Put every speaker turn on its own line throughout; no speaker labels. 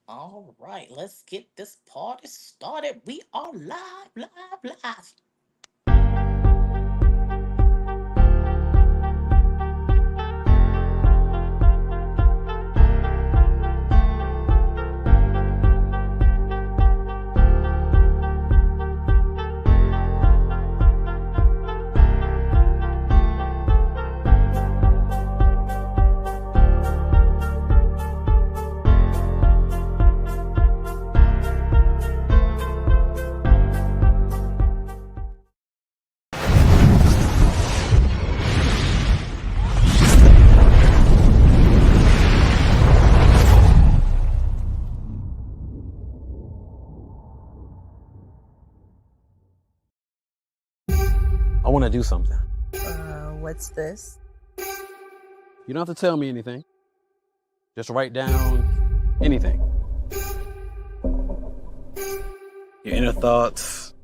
All right, let's get this party started. We are live, live, live.
I want to do something.
What's this?
You don't have to tell me anything. Just write down anything. Your inner thoughts.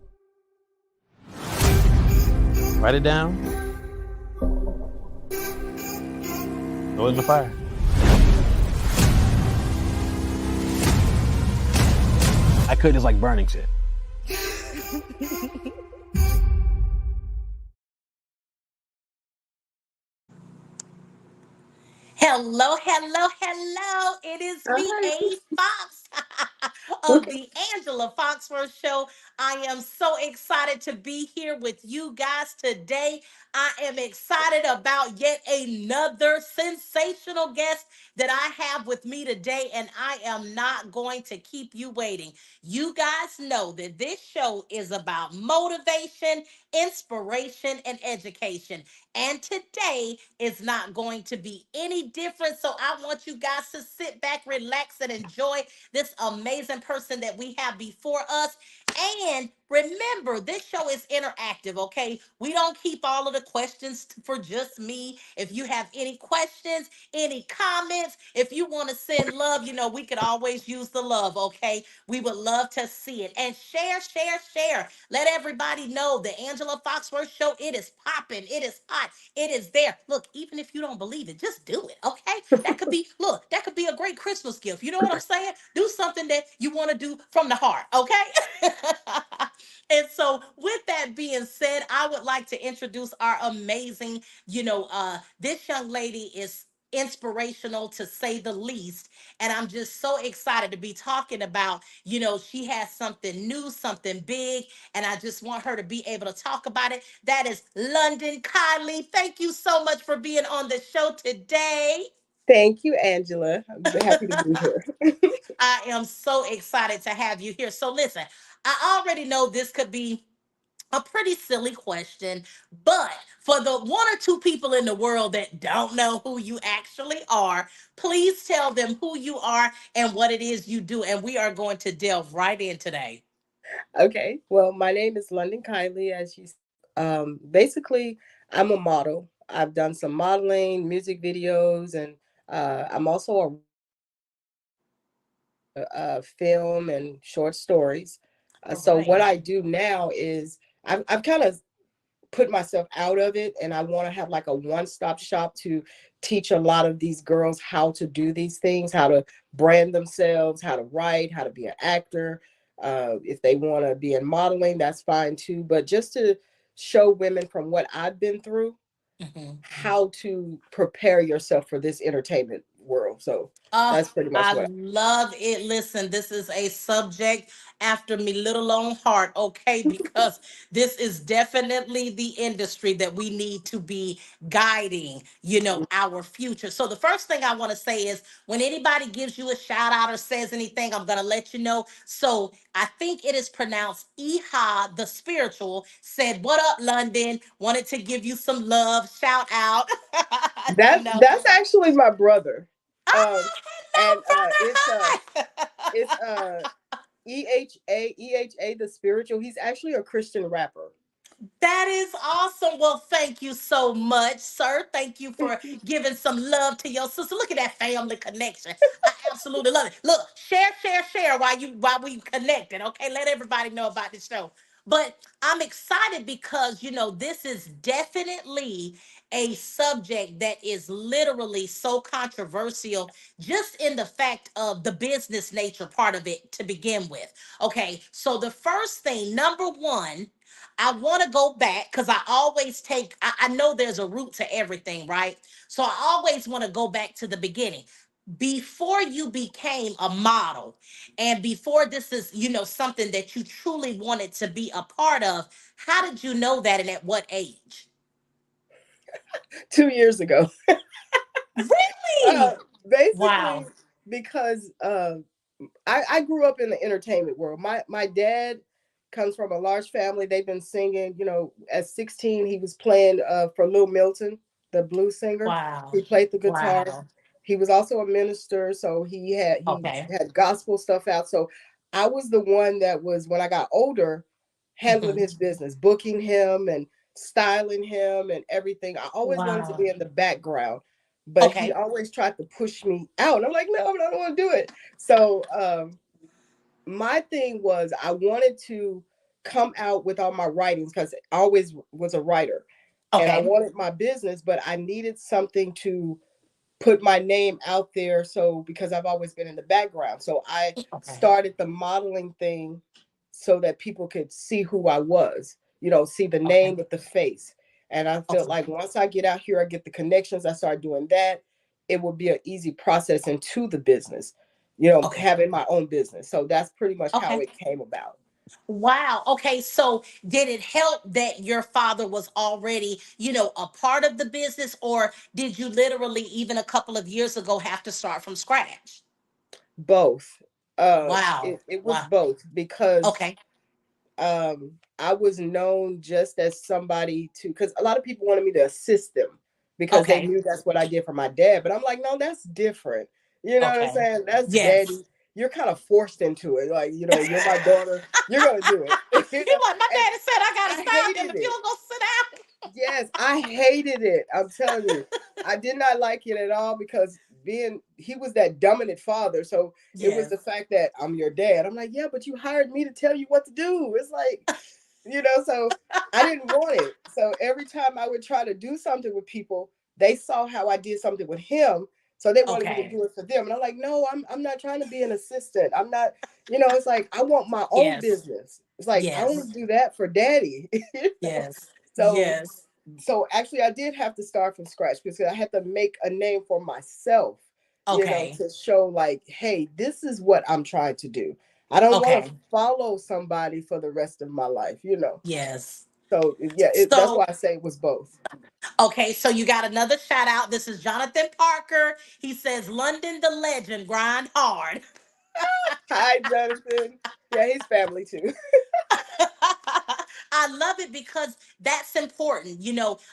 Write it down. Throw it in the fire. I could just like burning shit.
Hello, hello, hello. It is me, A Fox of the Angela Foxworth Show. I am so excited to be here with you guys today. I am excited about yet another sensational guest that I have with me today, and I am not going to keep you waiting. You guys know that this show is about motivation, inspiration, and education. And today is not going to be any different. So I want you guys to sit back, relax, and enjoy this amazing person that we have before us. And remember, this show is interactive, okay? We don't keep all of the questions for just me. If you have any questions, any comments, if you want to send love, we could always use the love, okay? We would love to see it. And share, share, share. Let everybody know the Angela Foxworth Show. It is popping. It is hot. It is there. Look, even if you don't believe it, just do it. Okay. That could be a great Christmas gift. You know what I'm saying? Do something that you want to do from the heart. Okay. And so, with that being said, I would like to introduce our amazing, this young lady is inspirational to say the least. And I'm just so excited to be talking about, she has something new, something big, and I just want her to be able to talk about it. That is Londen Kailie. Thank you so much for being on the show today.
Thank you, Angela. I'm happy to be here.
I am so excited to have you here. So, listen, I already know this could be a pretty silly question, but for the one or two people in the world that don't know who you actually are, please tell them who you are and what it is you do. And we are going to delve right in today.
Okay. Well, my name is Londen Kailie. As you, basically, I'm a model. I've done some modeling, music videos, and I'm also a film and short stories.
All
So what
right.
I do now is I've kind of put myself out of it, and I want to have like a one-stop shop to teach a lot of these girls how to do these things, how to brand themselves, how to write, how to be an actor. If they want to be in modeling, that's fine too, but just to show women from what I've been through
Mhm.
how to prepare yourself for this entertainment world. So
Oh,
that's pretty much
I
what
love it. Listen, this is a subject after me little own heart, okay? Because this is definitely the industry that we need to be guiding, our future. So the first thing I want to say is when anybody gives you a shout out or says anything, I'm gonna let you know. So I think it is pronounced Iha the spiritual said, "What up, London? Wanted to give you some love, shout out." you know.
that's actually my brother. Um
Oh,
and
hello, brother.
it's
Hi.
EHA the spiritual. He's actually a Christian rapper.
That is awesome. Well, thank you so much, sir. Thank you for giving some love to your sister. Look at that family connection. I absolutely love it. Look, share, share, share while we connected. Okay, let everybody know about the show. But I'm excited because, this is definitely a subject that is literally so controversial, just in the fact of the business nature part of it to begin with. Okay, so the first thing, number one, I want to go back because I know there's a root to everything, right? So I always want to go back to the beginning. Before you became a model, and before this is, something that you truly wanted to be a part of, how did you know that and at what age?
2 years ago. uh,
Really?
Basically,
Wow.
because I grew up in the entertainment world. My dad comes from a large family. They've been singing. At 16, he was playing for Lil Milton, the blues singer.
Wow.
He played the guitar.
Wow.
He was also a minister, so he
Okay.
had gospel stuff out. So I was the one that was, when I got older, handling
Hmm.
his business, booking him and styling him and everything. I always wanted to be
Wow.
in the background, but he
Okay.
always tried to push me out. And I'm like, no, I don't want to do it. So my thing was, I wanted to come out with all my writings because I always was a writer, and I
Okay.
wanted my business, but I needed something to put my name out there. So, because I've always been in the background, so I
Okay.
started the modeling thing so that people could see who I was, see the name
Okay.
with the face. And I felt
Okay.
like once I get out here, I get the connections, I start doing that, it would be an easy process into the business,
Okay.
having my own business. So that's pretty much how
Okay.
it came about.
Wow. Okay. So did it help that your father was already, a part of the business, or did you literally, even a couple of years ago, have to start from scratch?
Both.
Wow.
It was
Wow.
both because
Okay.
I was known just as somebody to, because a lot of people wanted me to assist them because they
Okay.
knew that's what I did for my dad. But I'm like, no, that's different. You know what I'm
Okay.
saying? That's
Yes.
daddy. You're kind of forced into it. Like, you're my daughter. You're gonna do it.
He like, my
And
daddy said I gotta
I
style them.
hated
If you
it.
don't go sit
Yes, I hated it. I'm telling you, I did not like it at all because he was that dominant father. So it was
down.
the fact that I'm your dad. I'm like, yeah, but you hired me to tell you what to do. It's like, so I didn't want it. So every time I would try to do something with people, they saw how I did something with him. So they wanted me to
Okay.
do it for them. And I'm like, no, I'm not trying to be an assistant. I'm not, it's like I want my own
Yes.
business. It's like I only
Yes.
do that for daddy.
Yes.
So
Yes.
actually I did have to start from scratch because I had to make a name for myself,
Okay.
to show like, hey, this is what I'm trying to do. I don't want to
Okay.
follow somebody for the rest of my life.
Yes.
So yeah, that's why
So,
I say it was both.
okay, so you got another shout out. This is Jonathan Parker. He says, London the legend, grind hard.
Hi, Jonathan. Yeah, he's family too.
I love it because that's important.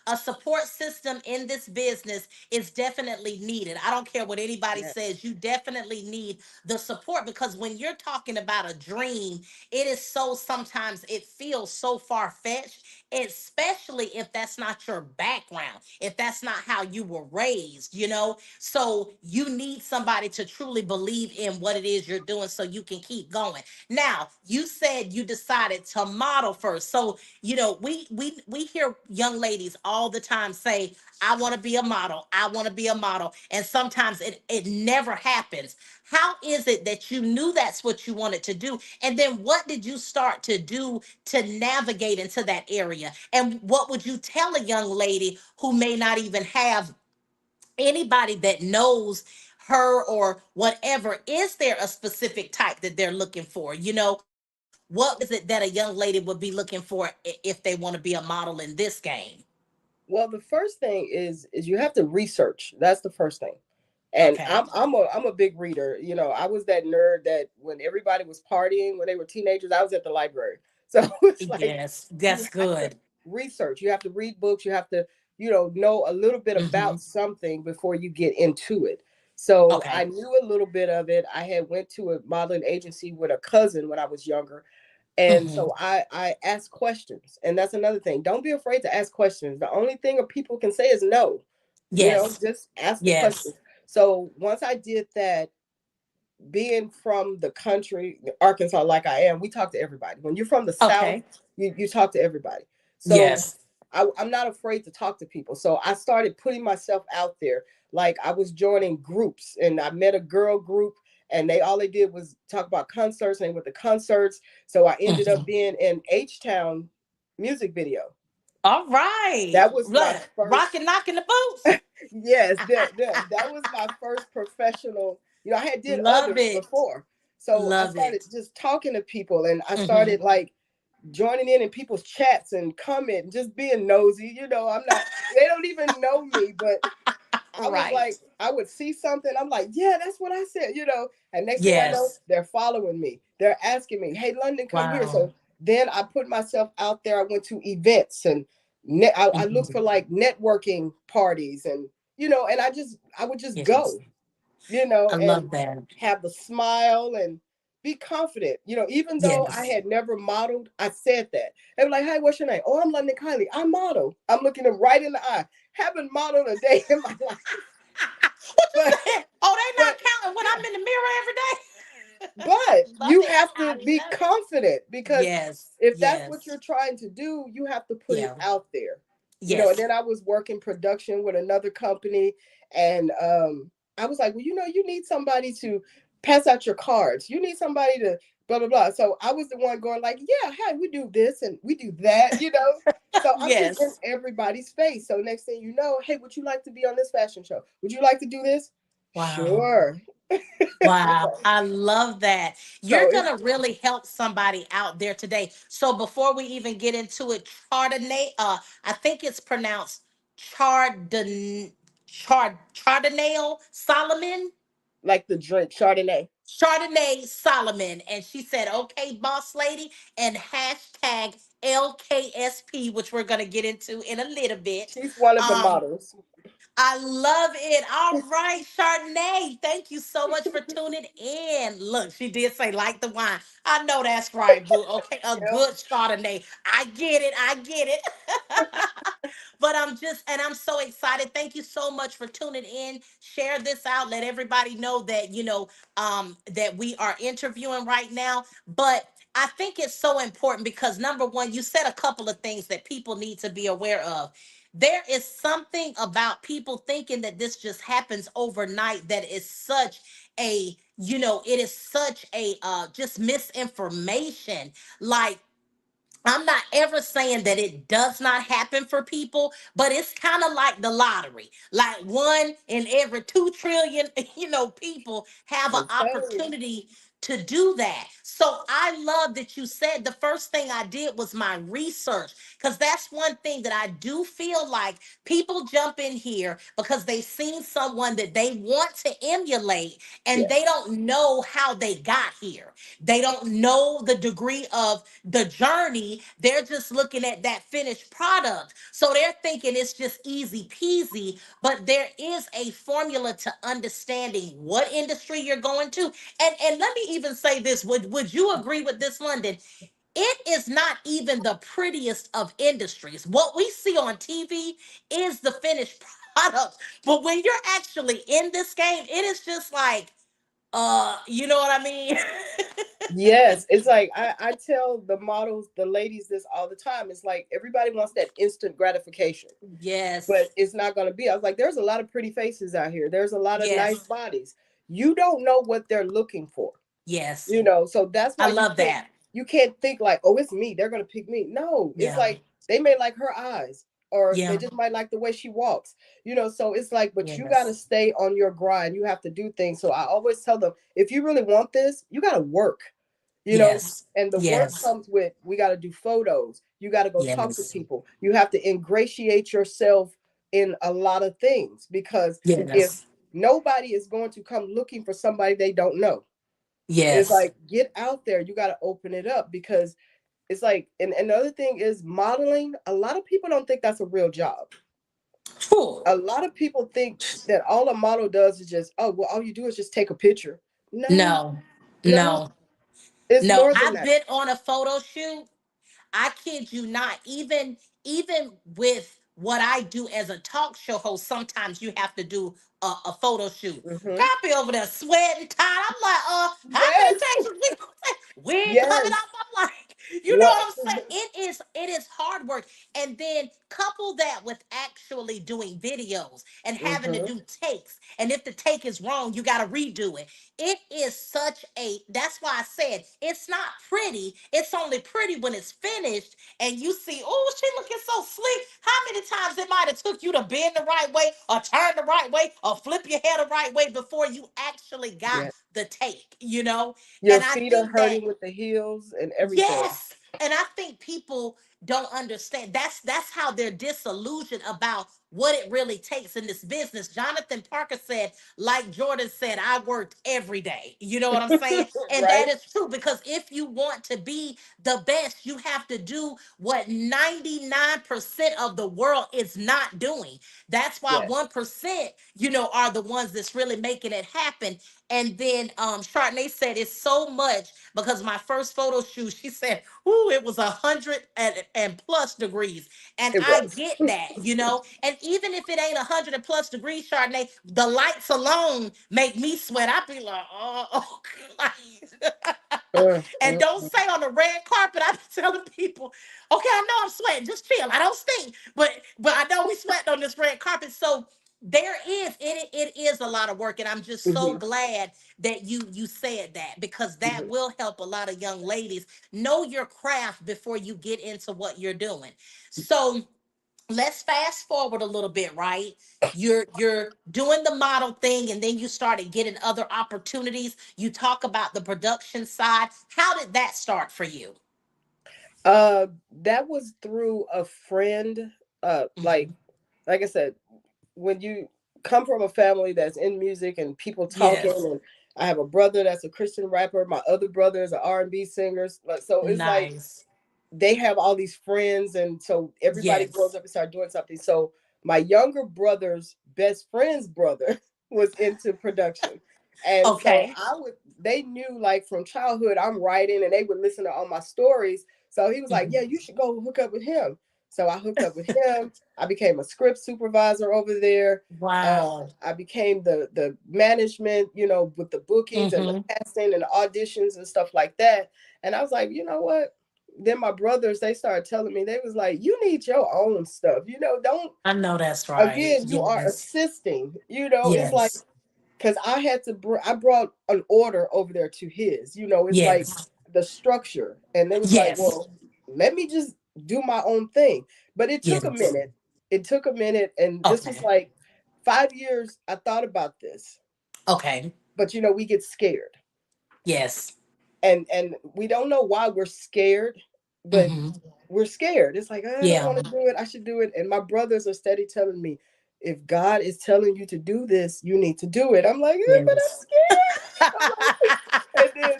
A support system in this business is definitely needed. I don't care what anybody
Yes.
says, you definitely need the support because when you're talking about a dream, it is so sometimes it feels so far fetched, especially if that's not your background, if that's not how you were raised. So you need somebody to truly believe in what it is you're doing so you can keep going. Now, you said you decided to model first. So, we hear young ladies all the time say, I want to be a model. I want to be a model. And sometimes it never happens. How is it that you knew that's what you wanted to do? And then what did you start to do to navigate into that area? And what would you tell a young lady who may not even have anybody that knows her or whatever? Is there a specific type that they're looking for? What is it that a young lady would be looking for if they want to be a model in this game?
Well, the first thing is you have to research. That's the first thing. And
Okay.
I'm a big reader. I was that nerd that when everybody was partying when they were teenagers, I was at the library. So it's like
Yes,
you
that's
have to
good.
research. You have to read books. You have to, know a little bit
Hmm.
about something before you get into it. So I
Okay.
knew a little bit of it. I had went to a modeling agency with a cousin when I was younger, and
Hmm.
so I ask questions. And that's another thing. Don't be afraid to ask questions. The only thing people can say is no.
Yes.
Just ask the
Yes.
questions. So once I did that, being from the country, Arkansas, like I am, we talk to everybody. When you're from the South,
Okay.
you talk to everybody. So
Yes.
I'm not afraid to talk to people. So I started putting myself out there. Like I was joining groups, and I met a girl group, and they did was talk about concerts, and they went to concerts. So I ended up
Mhm.
being in H Town music video.
All right.
That was my first.
Rockin' knocking the boots.
Yes, that was my first professional. I had did
Love
others
it.
before. So I
Love
started
it.
just talking to people, and I
Hmm.
started like joining in people's chats and commenting, just being nosy. I'm not, they don't even know me, but I was
Right.
like, I would see something, I'm like, yeah, that's what I said. And next thing I know,
Yes.
they're following me. They're asking me, hey, London, come here.
Wow.
So then I put myself out there. I went to events, and I looked for
Mhm.
like networking parties, and I would just
Yes.
go,
I
and
love that.
have the smile and be confident. Even though I
Yes.
had never modeled, I said that. They were like, hey, what's your name? Oh, I'm Londen Kailie. I model. I'm looking them right in the eye. Haven't modeled a day in my life.
What you
But
saying? Oh, they not
but
counting when I'm in the mirror every day.
but
Love
you
it.
have
I
to be
love it.
confident, because
Yes.
if that's what
Yes.
you're trying to do, you have to put it
Yeah.
out there. And
Yes.
then I was working production with another company, and I was like, well, you need somebody to pass out your cards. You need somebody to blah blah blah. So I was the one going like, yeah, hey, we do this and we do that. So I'm just in
Yes.
everybody's face. So next thing you know, hey, would you like to be on this fashion show? Would you like to do this?
Wow.
Sure.
Wow, I love that. You're
So
going to really help somebody out there today. So before we even get into it, Chardonnay, I think it's pronounced Chardonnay Solomon.
like the drink Chardonnay.
Chardonnay Solomon. And she said, okay, boss lady, and hashtag LKSP, which we're going to get into in a little bit.
She's one of the
Um,
models.
I love it. All right, Chardonnay. Thank you so much for tuning in. Look, she did say like the wine. I know that's right, boo. Okay, a
Yep.
good Chardonnay. I get it. I get it. But I'm so excited. Thank you so much for tuning in. Share this out. Let everybody know that, that we are interviewing right now. But I think it's so important because number one, you said a couple of things that people need to be aware of. There is something about people thinking that this just happens overnight that is such it is such a just misinformation. Like, I'm not ever saying that it does not happen for people, but it's kind of like the lottery. Like one in every 2 trillion, people have an
I'm telling you.
opportunity to do that. So I love that you said the first thing I did was my research, because that's one thing that I do feel like people jump in here because they've seen someone that they want to emulate, and they
Yes.
don't know how they got here. They don't know the degree of the journey. They're just looking at that finished product. So they're thinking it's just easy peasy, but there is a formula to understanding what industry you're going to. And let me even say this. Would you agree with this, London? It is not even the prettiest of industries. What we see on TV is the finished product. But when you're actually in this game, it is just like, you know what I mean?
Yes. It's like I tell the models, the ladies, this all the time. It's like everybody wants that instant gratification, but
Yes.
it's not going to be. I was like, there's a lot of pretty faces out here. There's a lot of nice
Yes.
bodies. You don't know what they're looking for.
Yes.
So that's
I
why
love that.
you can't think like, oh, it's me, they're gonna pick me. No, it's
Yeah.
like they may like her eyes, or they
Yeah.
just might like the way she walks. So it's like, but you got to
Yes.
stay on your grind. You have to do things. So I always tell them, if you really want this, you got to work. you know
Yes.
and the work
Yes.
comes with, we got to do photos, you got to go talk to
Yes.
people, you have to ingratiate yourself in a lot of things, because if
Yes.
nobody is going to come looking for somebody they don't know, it's
Yes.
like, get out there. You got to open it up, because it's like, and another thing is modeling. A lot of people don't think that's a real job.
Phew.
A lot of people think that all a model does is just, oh, well, all you do is just take a picture. No,
No.
no,
No.
it's
No.
more than
I've
that.
been on a photo shoot. I kid you not. Even with what I do as a talk show host, sometimes you have to do a photo shoot.
Hmm.
Girl, I be over there sweating, tired. I'm like, how many
Yes,
takes we ain't coming
yes,
up? I'm like, You know
What?
what I'm saying? It is hard work. And then couple that with actually doing videos and having to
Hmm.
do takes. And if the take is wrong, you got to redo it. It is such a that's why I said it's not pretty. It's only pretty when it's finished and you see, oh, she looking so sleek. How many times it might have took you to bend the right way or turn the right way or flip your head the right way before you actually got
Yeah.
the take, you know?
Your
And I
feet are
think that
hurting with the heels and everything.
yes. And I think people don't understand. That's how they're disillusioned about what it really takes in this business. Jonathan Parker said, like Jordan said, I worked every day. You know what I'm saying? And that
Right?
is true because if you want to be the best, you have to do what 99% of the world is not doing. That's why
Yes.
1%, are the ones that's really making it happen. And then Chardonnay said it's so much because my first photo shoot, she said, ooh, it was 100 and plus degrees. And
It
I
was.
get that. And even if it ain't 100 and plus degrees, Chardonnay, the lights alone make me sweat. I be like, oh God. And don't
Mm.
say on the red carpet, I be telling people, okay, I know I'm sweating, just chill. I don't stink. But I know we sweat on this red carpet. So it is a lot of work. And I'm just so
Hmm.
glad that you said that because that
Hmm.
will help a lot of young ladies know your craft before you get into what you're doing. So let's fast forward a little bit, right? You're doing the model thing and then you started getting other opportunities. You talk about the production side. How did that start for you?
That was through a friend.
Hmm.
Like I said, when you come from a family that's in music and people talking,
Yes.
and I have a brother that's a Christian rapper. My other brother is an R&B singer. So it's like
Nice.
they have all these friends, and so everybody grows
Yes.
up and start doing something. So my younger brother's best friend's brother was into production, and so
Okay.
they knew like from childhood I'm writing, and they would listen to all my stories. So he was like, yeah,
Mhm.
you should go hook up with him. So I hooked up with him. I became a script supervisor over there.
Wow.
I became the management, with the bookings and the
Hmm.
casting and the auditions and stuff like that. And I was like, you know what? Then my brothers, they started telling me, they was like, you need your own stuff, don't,
I know that's right.
again, you are
Yes.
assisting, it's like,
Yes.
because I had to I brought an order over there to his, it's like
Yes.
the structure, and it was like,
Yes.
well, let me just do my own thing. But it took a
Yes.
minute. It took a minute, and this was
Okay.
like 5 years I thought about this.
Okay.
But we get scared,
Yes.
and we don't know why we're scared, but
Hmm.
we're scared. It's like, I don't
Yeah.
want to do it, I should do it. And my brothers are steady telling me, if God is telling you to do this, you need to do it. I'm like, but I'm
Yes.
scared. I'm like, and then,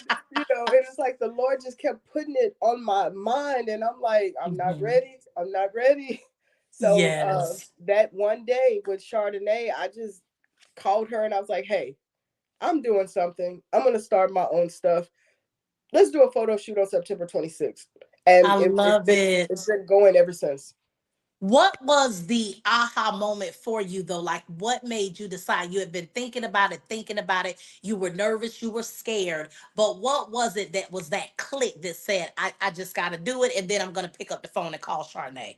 and it's like the Lord just kept putting it on my mind, and I'm like, I'm not
Mhm.
ready. I'm not ready. So
Yes.
that one day with Chardonnay, I just called her and I was like, hey, I'm doing something. I'm gonna start my own stuff. Let's do a photo shoot on September 26th. And
I love
it's
it.
been going ever since.
What was the aha moment for you though? Like what made you decide? You had been thinking about it. You were nervous, you were scared. But what was it that was that click that said, I just gotta do it and then I'm gonna pick up the phone and call Charnay?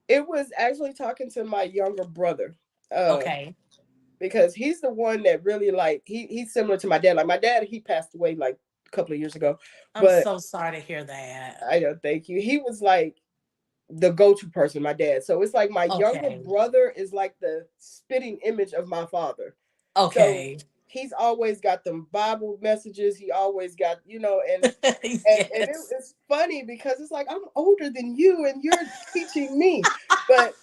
It was actually talking to my younger brother. Uh,
Okay.
because he's the one that really, like, he's similar to my dad. Like my dad, he passed away like a couple of years ago.
I'm
But
so sorry to hear that.
I don't thank you. He was like the go-to person, my dad. So it's like my younger
Okay.
brother is like the spitting image of my father. So
Okay.
he's always got them Bible messages. He always got, and
Yes.
it's funny because it's like I'm older than you and you're teaching me. But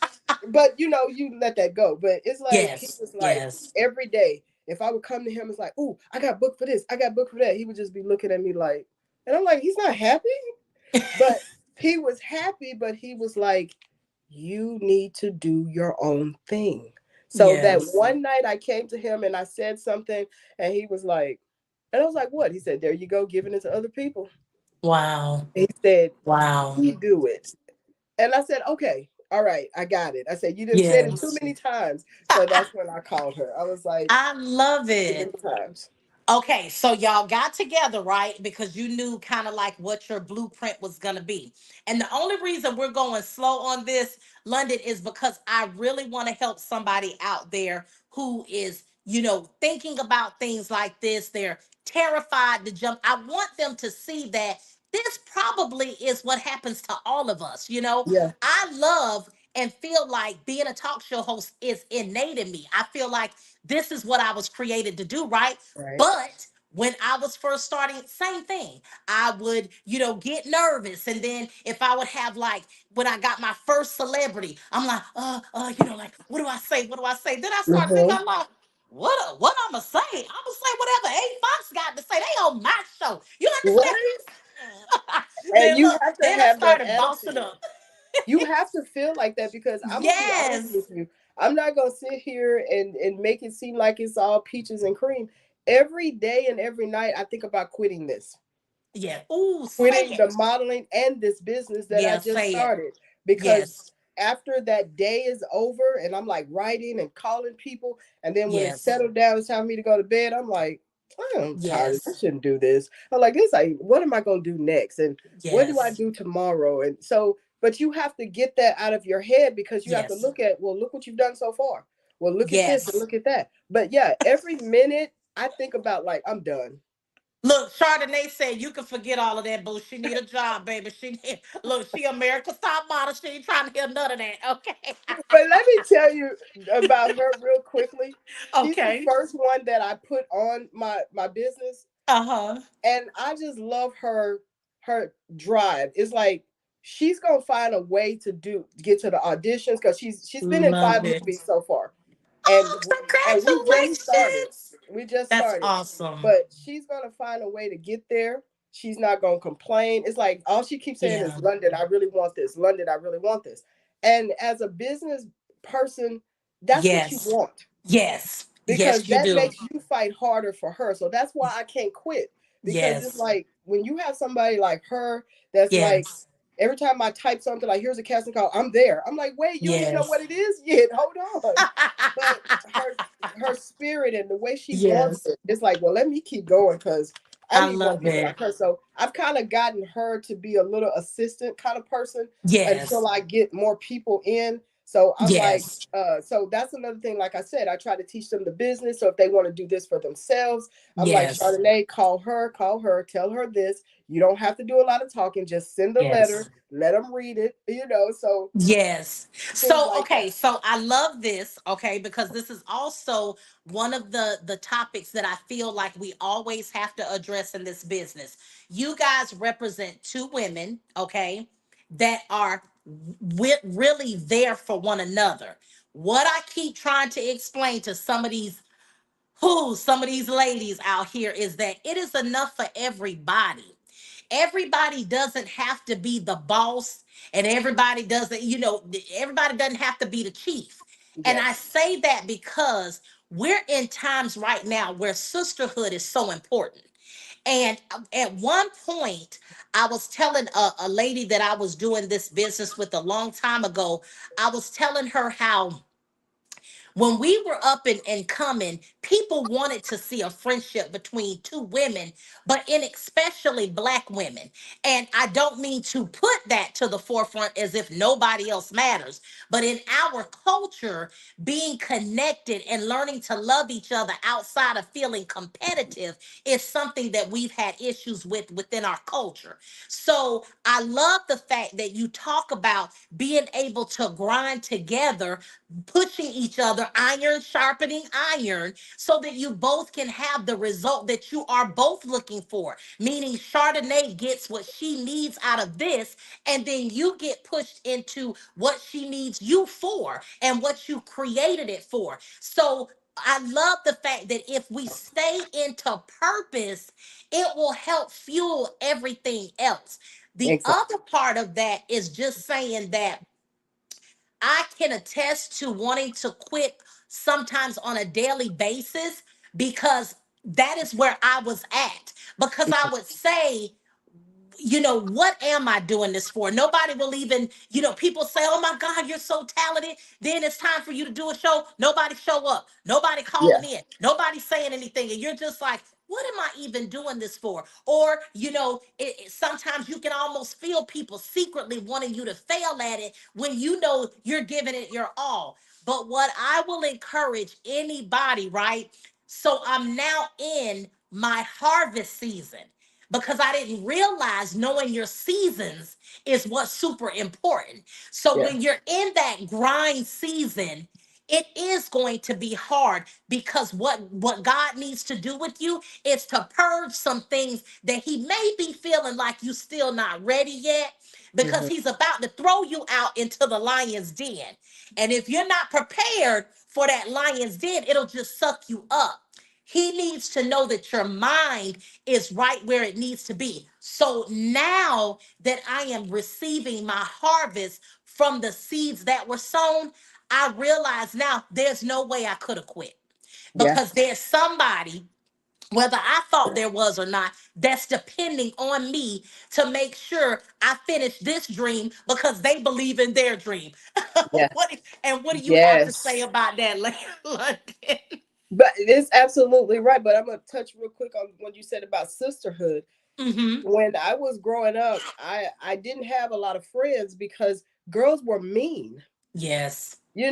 you let that go. But it's like he
Yes.
was like
Yes.
every day, if I would come to him, it's like, oh, I got booked for this, I got booked for that. He would just be looking at me like, and I'm like, he's not happy. But he was happy, but he was like, you need to do your own thing. So that
Yes.
one night I came to him and I said something, and he was like, and I was like, what? He said, there you go, giving it to other people.
Wow.
He said,
Wow.
you do it. And I said, okay, all right, I got it. I said, you didn't say it too
Yes.
many times. So that's when I called her. I was like,
I love
too many
it.
times.
Okay, so y'all got together, right? Because you knew kind of like what your blueprint was going to be. And the only reason we're going slow on this, London, is because I really want to help somebody out there who is, thinking about things like this. They're terrified to jump. I want them to see that this probably is what happens to all of us.
Yeah.
I love and feel like being a talk show host is innate in me. I feel like this is what I was created to do, right?
Right.
But when I was first starting, same thing. I would, get nervous. And then if I would have like when I got my first celebrity, I'm like, like, what do I say? What do I say? Then I start thinking,
Hmm.
I'm like, what I'ma say? I'ma say whatever A Fox got to say. They on my show. You
Right.
understand?
And
Then
you
look,
have to
then I
have that
started bossing
attitude.
up.
You have to feel like that because I'm gonna be honest with
Yes.
you. I'm not gonna sit here and make it seem like it's all peaches and cream. Every day and every night I think about quitting this.
Yeah. Ooh, say
Quitting the
it.
modeling and this business that I
Yeah,
just
say it.
started because
Yes.
after that day is over and I'm like writing and calling people, and then when it's
Yes.
settled down, it's time for me to go to bed. I'm like, I'm tired. I
Yes.
shouldn't do this. I'm like, this. Like, what am I going to do next? And what do I
Yes.
do tomorrow? And so, but you have to get that out of your head because you have to
Yes.
look at, well, look what you've done so far. Well, look at this and
Yes.
look at that. But yeah, every minute I think about like I'm done.
Look, Chardonnay said you can forget all of that, boo. She need a job, baby. She need, look, she America's top model. She ain't trying to hear none of that. Okay.
But let me tell you about her real quickly. She's the
Okay.
first one that I put on my business,
Uh-huh.
and I just love her drive. It's like she's gonna find a way to get to the auditions because she's been in
Love
5 movies
it.
so far, and
Oh,
and we just started.
congratulations.
We just
That's
started,
awesome.
but she's gonna find a way to get there. She's not gonna complain. It's like all she keeps saying is,
Yeah.
"London, I really want this. London, I really want this." And as a business person, that's what you
Yes.
want
Yes.
because
Yes, you
that
do.
makes you fight harder for her. So that's why I can't quit because it's
Yes.
like when you have somebody like her that's like
Yes.
every time I type something like here's a casting call, I'm there. I'm like, wait, you don't even know what
Yes.
it is yet. Hold on. But her spirit and the way she wants
Yes.
it, it's like, well, let me keep going because I
I
need more
love
people
it.
like her. So I've kind of gotten her to be a little assistant kind of person until
Yes.
I get more people in. So I'm like,
Yes.
so that's another thing. Like I said, I try to teach them the business. So if they want to do this for themselves, I'm like,
Yes.
Chardonnay, call her, tell her this. You don't have to do a lot of talking. Just send a
Yes.
letter, let them read it, So
Yes.
things
So
like
okay,
that.
so I love this, okay, because this is also one of the topics that I feel like we always have to address in this business. You guys represent two women, okay, that are really there for one another. What I keep trying to explain to some of these ladies out here is that it is enough for everybody. Everybody doesn't have to be the boss, and everybody doesn't have to be the chief. And I
Yes.
say that because we're in times right now where sisterhood is so important. And at one point, I was telling a lady that I was doing this business with a long time ago, I was telling her how when we were up and coming, people wanted to see a friendship between two women, but in especially black women. And I don't mean to put that to the forefront as if nobody else matters, but in our culture, being connected and learning to love each other outside of feeling competitive is something that we've had issues with within our culture. So I love the fact that you talk about being able to grind together, pushing each other, iron sharpening iron, so that you both can have the result that you are both looking for. Meaning, Chardonnay gets what she needs out of this, and then you get pushed into what she needs you for and what you created it for. So, I love the fact that if we stay into purpose, it will help fuel everything else. The
Exactly.
other part of that is just saying that I can attest to wanting to quit sometimes on a daily basis because that is where I was at. Because I would say, what am I doing this for? Nobody will even, people say, oh my God, you're so talented. Then it's time for you to do a show. Nobody show up. Nobody
Yeah.
calling in. Nobody saying anything. And you're just like, what am I even doing this for? Or, sometimes you can almost feel people secretly wanting you to fail at it when you know you're giving it your all. But what I will encourage anybody, right? So I'm now in my harvest season because I didn't realize knowing your seasons is what's super important. So
Yeah.
when you're in that grind season, it is going to be hard because what God needs to do with you is to purge some things that he may be feeling like you still not ready yet, because
Hmm.
he's about to throw you out into the lion's den. And if you're not prepared for that lion's den, it'll just suck you up. He needs to know that your mind is right where it needs to be. So now that I am receiving my harvest from the seeds that were sown, I realize now there's no way I could have quit,
Yeah.
because there's somebody, whether I thought there was or not, that's depending on me to make sure I finish this dream because they believe in their dream.
Yeah.
What do you have to say
Yes.
about that, London?
But it's absolutely right. But I'm gonna touch real quick on what you said about sisterhood.
Mm-hmm.
When I was growing up, I didn't have a lot of friends because girls were mean.
Yes.
I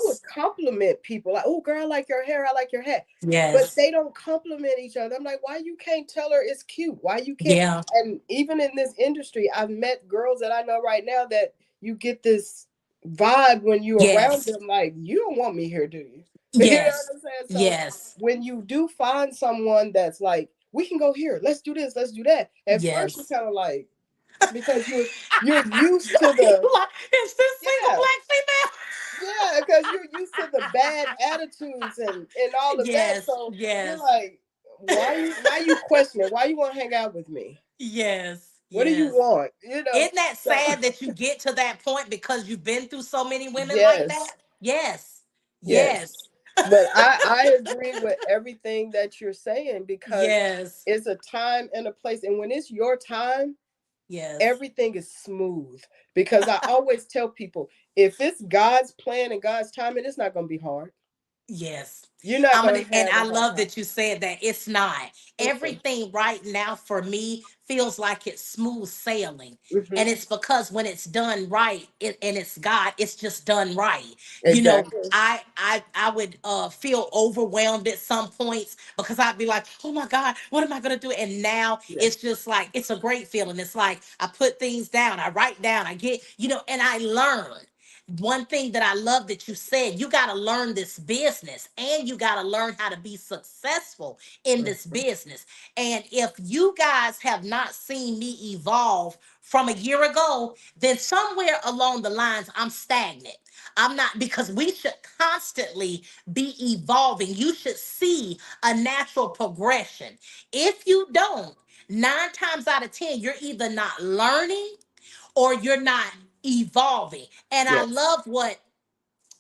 would
Yes.
compliment people like, "Oh, girl, I like your hair. I like your hat," but
Yes.
they don't compliment each other. I'm like, "Why you can't tell her it's cute? Why you can't?"
Yeah.
And even in this industry, I've met girls that I know right now that you get this vibe when you're around
Yes.
them, like, you don't want me here, do you? You know
Yes.
what I'm saying? So
Yes.
when you do find someone that's like, we can go here, let's do this, let's do that. At first, you're
Yes.
kind of like, because you're used to the,
Like, is this single
yeah.
black
Yeah, because you're used to the bad attitudes and all
female?
of that.
Yes.
So you're
Yes.
like, why you question it? Why you want to hang out with me?
Yes.
What do you
Yes.
want?
Isn't that
So
sad that you get to that point because you've been through so many women like that?
yes,
Yes.
yes.
Yes.
But I agree with everything that you're saying because
Yes.
it's a time and a place. And when it's your time,
Yes.
everything is smooth. Because I always tell people, if it's God's plan and God's timing, it's not gonna be hard.
Yes.
You're not
I'm gonna,
gonna
and
have a
I
hard
love
time.
that you said that. It's not.
Mm-mm.
Everything right now for me feels like it's smooth sailing.
Hmm.
And it's because when it's done right, and it's God, it's just done right. You know,
Exactly.
I would feel overwhelmed at some points because I'd be like, oh my God, what am I gonna do? And now
Yeah.
it's just like it's a great feeling. It's like I put things down, I write down, I get, and I learn. One thing that I love that you said, you got to learn this business and you got to learn how to be successful in this
Mhm.
business. And if you guys have not seen me evolve from a year ago, then somewhere along the lines, I'm stagnant. I'm not, because we should constantly be evolving. You should see a natural progression. If you don't, 9 times out of 10, you're either not learning or you're not evolving. And I
Yes.
love what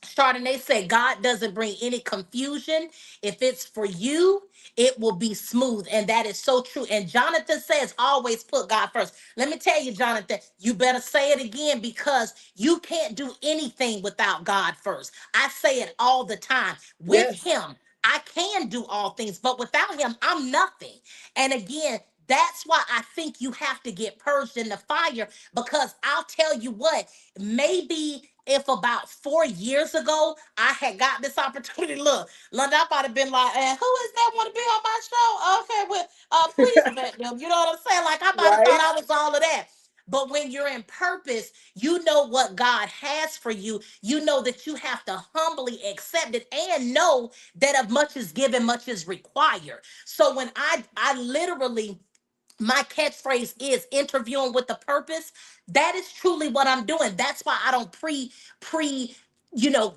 Chardonnay said, God doesn't bring any confusion. If it's for you, it will be smooth. And that is so true. And Jonathan says, always put God first. Let me tell you, Jonathan, you better say it again because you can't do anything without God first. I say it all the time. With
Yes.
Him, I can do all things, but without Him, I'm nothing. And again, that's why I think you have to get purged in the fire, because I'll tell you what, maybe if about 4 years ago I had got this opportunity, look, London, I might have been like, who is that want to be on my show? Okay, well, please vet them. You know what I'm saying? Like I might have thought
Right.
I was all of that. But when you're in purpose, you know what God has for you. You know that you have to humbly accept it and know that of much is given, much is required. So when I literally, my catchphrase is interviewing with the purpose. That is truly what I'm doing. That's why I don't pre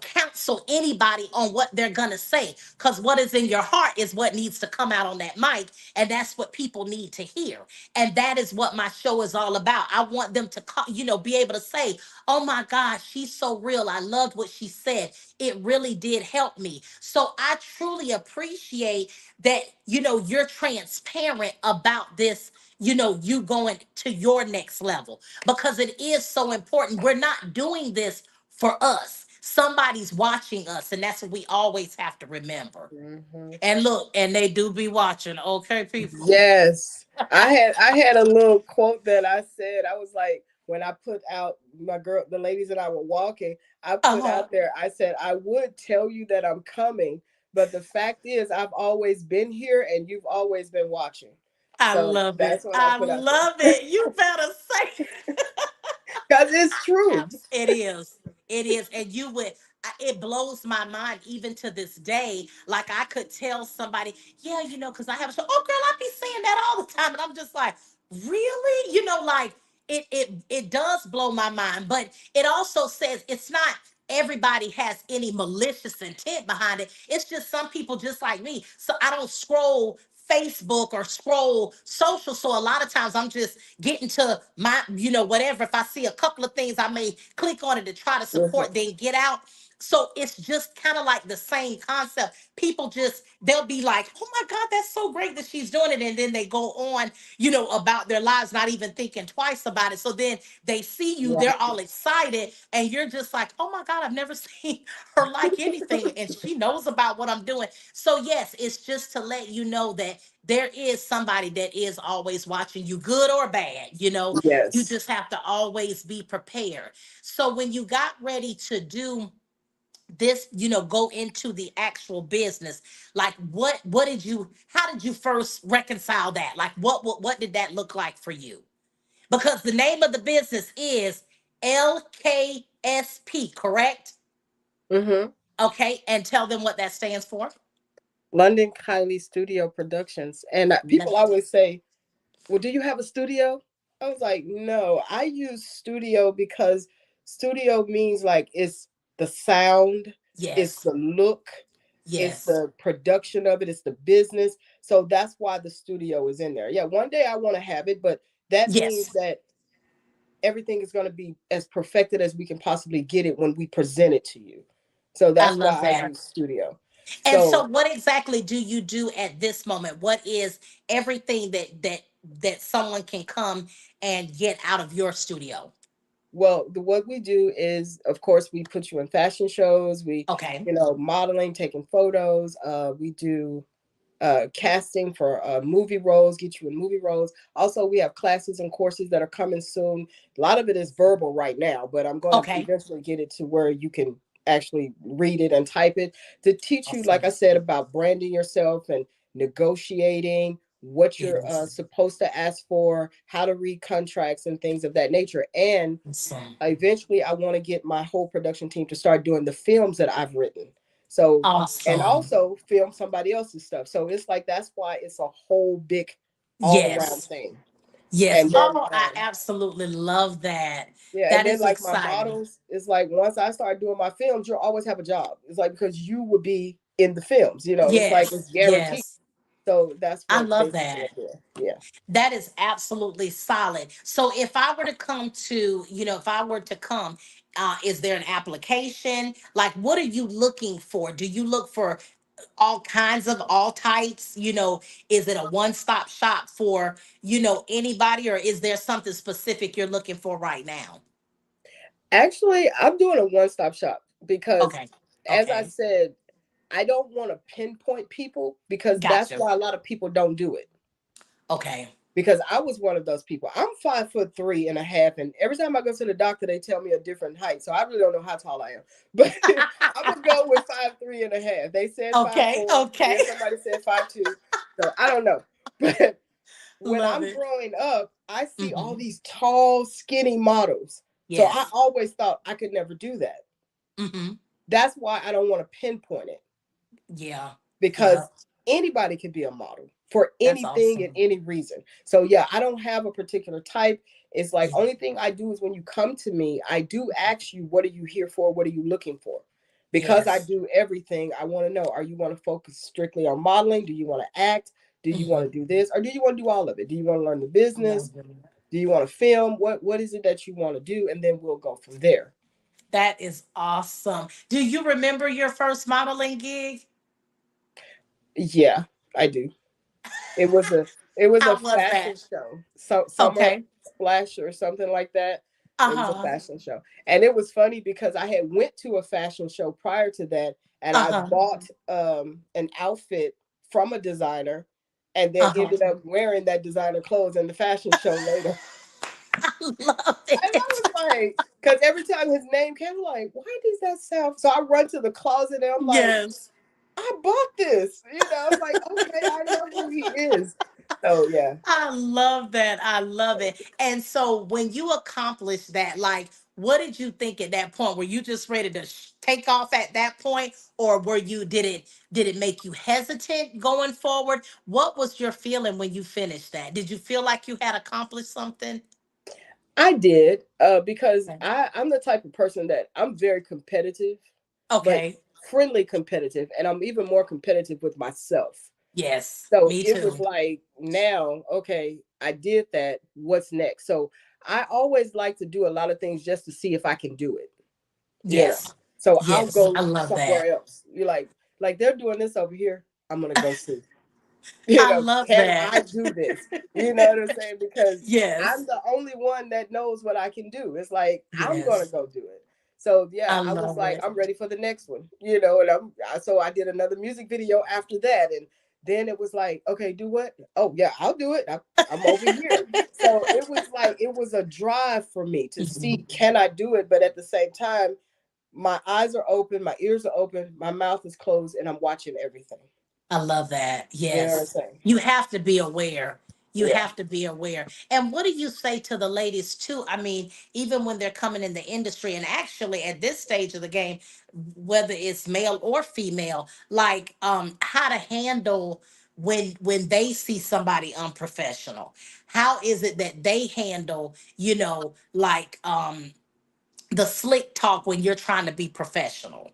counsel anybody on what they're gonna say, because what is in your heart is what needs to come out on that mic, and that's what people need to hear. And that is what my show is all about. I want them to be able to say, oh my gosh, she's so real, I loved what she said, it really did help me. So I truly appreciate that, you're transparent about this, you going to your next level, because it is so important. We're not doing this for us. Somebody's watching us, and that's what we always have to remember.
Mhm.
And look, and they do be watching, okay, people?
Yes. I had a little quote that I said. I was like, when I put out my girl, the ladies and I were walking, I put
Uh-huh.
out there, I said, I would tell you that I'm coming, but the fact is I've always been here and you've always been watching.
I
So
love
that's
it.
what I
I
put out
love
there.
it. You better say.
Because it's true.
It is. It is. And you would, it blows my mind even to this day. Like I could tell somebody, yeah, because I have a show. Oh, girl, I be saying that all the time. And I'm just like, really? Like it does blow my mind. But it also says it's not everybody has any malicious intent behind it. It's just some people just like me. So I don't scroll Facebook or scroll social. So a lot of times I'm just getting to my, whatever. If I see a couple of things, I may click on it to try to
Mhm.
support, then get out. So it's just kind of like the same concept. People just, they'll be like, oh my God, that's so great that she's doing it. And then they go on, about their lives, not even thinking twice about it. So then they see you, they're
Right.
all excited, and you're just like, oh my God, I've never seen her like anything. And she knows about what I'm doing. So, yes, it's just to let you know that there is somebody that is always watching you, good or bad. You
Yes.
just have to always be prepared. So, when you got ready to do this, go into the actual business, like what did you, how did you first reconcile that? Like, what did that look like for you? Because the name of the business is LKSP, correct?
Hmm.
Okay, and tell them what that stands for.
London Kailie Studio Productions. And people always say, well, do you have a studio? I was like, no, I use studio because studio means like it's the sound, it's
Yes.
the look, it's
Yes.
the production of it, it's the business. So that's why the studio is in there. Yeah, one day I want to have it, but that means
Yes.
that everything is going to be as perfected as we can possibly get it when we present it to you. So
I
that's why
love
I
that.
use studio.
And so
So,
what exactly do you do at this moment? What is everything that someone can come and get out of your studio?
well, what we do is, of course, we put you in fashion shows. We,
Okay.
modeling, taking photos. We do casting for movie roles, get you in movie roles. Also, we have classes and courses that are coming soon. A lot of it is verbal right now, but I'm going to
Okay.
eventually get it to where you can actually read it and type it to teach you, like
Awesome.
I said, about branding yourself and negotiating, what you're
Yes.
supposed to ask for, how to read contracts and things of that nature. And
Awesome.
eventually I want to get my whole production team to start doing the films that I've written. So, and
Awesome.
also film somebody else's stuff. So it's like that's why it's a whole big all around
Yes.
thing.
Yes.
And then
Oh, I absolutely love that.
yeah, and
That
then
is
like my
exciting.
models, it's like once I start doing my films, you'll always have a job. It's like because you will be in the films, it's like it's
Yes.
guaranteed.
Yes.
So that's
I
what
love
basically
that.
I'm doing. Yeah.
That is absolutely solid. So if I were to come to, if I were to come, is there an application? Like, what are you looking for? Do you look for all kinds of all types? Is it a one-stop shop for, anybody, or is there something specific you're looking for right now?
Actually, I'm doing a one-stop shop because
Okay.
as I
Okay.
said, I don't want to pinpoint people because that's
Gotcha.
why a lot of people don't do it.
Okay.
Because I was one of those people. I'm 5'3.5", and every time I go to the doctor, they tell me a different height. So I really don't know how tall I am. But I'm gonna go with 5'3.5". They said five
Okay.
four,
Okay.
then somebody said 5'2". So I don't know. But when
Love
I'm
it.
growing up, I see all
Hmm.
these tall, skinny models. So I
Yes.
always thought I could never do that.
Hmm.
That's why I don't want to pinpoint it
Yeah. Yeah.
because anybody can be a model for
That's
anything and
awesome.
any reason. So yeah, I don't have a particular type. It's like
Yeah.
only thing I do is when you come to me, I do ask you, what are you here for? What are you looking for? because I
Yes.
do everything. I want to know, are you want to focus strictly on modeling? Do you want to act? Do you want
Mhm.
to do this? Or do you want to do all of it? Do you want to learn the business?
Love it.
Do you want to film? What is it that you want to do? And then we'll go from there.
That is awesome. Do you remember your first modeling gig?
Yeah, I do. It was a it was a
How was
fashion
that?
show. So summer
Okay.
splash or something like that. It was a
Uh-huh.
fashion show. And it was funny because I had went to a fashion show prior to that, and I
Uh-huh.
bought an outfit from a designer and then
Uh-huh.
ended up wearing that designer clothes in the fashion show later.
I love
And I
it.
was like, because every time his name came, I'm like, why does that sound? So I run to the closet and I'm like,
Yes.
I bought this. I'm like, okay, I know who he is. So yeah.
I love that. I love it. And so when you accomplished that, like, what did you think at that point? Were you just ready to take off at that point, or were you did it make you hesitant going forward? What was your feeling when you finished that? Did you feel like you had accomplished something?
I did, because
Okay.
I'm the type of person that I'm very competitive, but
Okay.
friendly competitive, and I'm even more competitive with myself.
Yes,
So
me
it was
too.
like, now, okay, I did that. What's next? So I always like to do a lot of things just to see if I can do it. You know,
Yes.
so I'll
Yes. I
go
love
somewhere
that.
else. You're like they're doing this over here. I'm gonna go see.
I love
Can
that.
I do this? You know what I'm saying? Because I'm
Yes.
the only one that knows what I can do. It's like I'm gonna
Yes.
go do it. So yeah,
I
I was
love
like,
it.
I'm ready for the next one. And so I did another music video after that, and then it was like, okay, do what? Oh yeah, I'll do it. I'm over here. So it was like it was a drive for me to see,
Mhm.
can I do it? But at the same time, my eyes are open, my ears are open, my mouth is closed, and I'm watching everything.
I love that.
You know what I'm
Yes.
saying?
You have to be aware. You
Yeah.
have to be aware. And what do you say to the ladies too? I mean, even when they're coming in the industry and actually at this stage of the game, whether it's male or female, like how to handle when they see somebody unprofessional. How is it that they handle, like the slick talk when you're trying to be professional?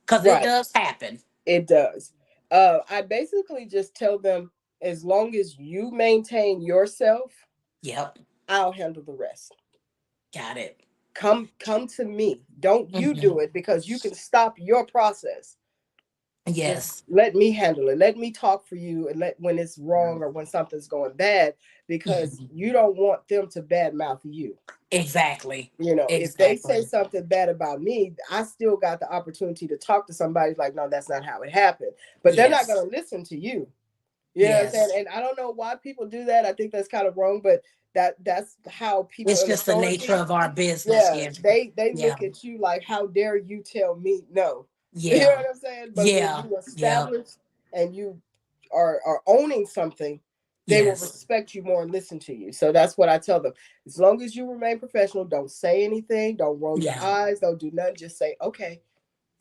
Cuz it
Right.
does happen.
It does. I basically just tell them, as long as you maintain yourself,
Yep.
I'll handle the rest.
Got it.
Come to me. Don't you
Mhm.
do it, because you can stop your process. Just
Yes.
let me handle it. Let me talk for you, and let when it's wrong or when something's going bad, because
Mhm.
you don't want them to badmouth you.
Exactly.
If they say
Exactly.
something bad about me, I still got the opportunity to talk to somebody like, no, that's not how it happened. But they're not
Yes.
going to listen to you. You know what I'm saying?
Yes.
And I don't know why people do that. I think that's kind of wrong, but that's how people
It's
in
just the nature
authority,
of our business.
yeah,
Yeah.
they
Yeah.
look at you like, how dare you tell me no? You know
Yeah.
what I'm saying? But when
Yeah.
you
Yeah.
establish and you are owning something, they will
Yes.
respect you more and listen to you. So that's what I tell them. As long as you remain professional, don't say anything, don't roll your
Yeah.
eyes, don't do nothing. Just say, okay,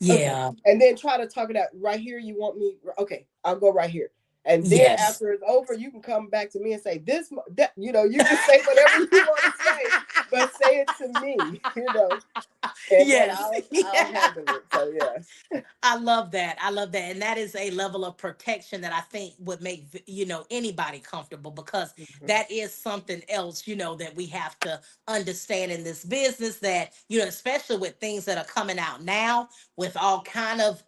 okay.
Yeah.
And then try to talk it out. Right here, you want me? Okay, I'll go right here. And then
Yes.
after it's over, you can come back to me and say this, that, you can say whatever you want to say, but say it to me, and then
Yes.
I'll
Yeah.
handle it. So yeah.
I love that. I love that. And that is a level of protection that I think would make, anybody comfortable, because
Mhm.
that is something else, that we have to understand in this business, that, especially with things that are coming out now with all kind of,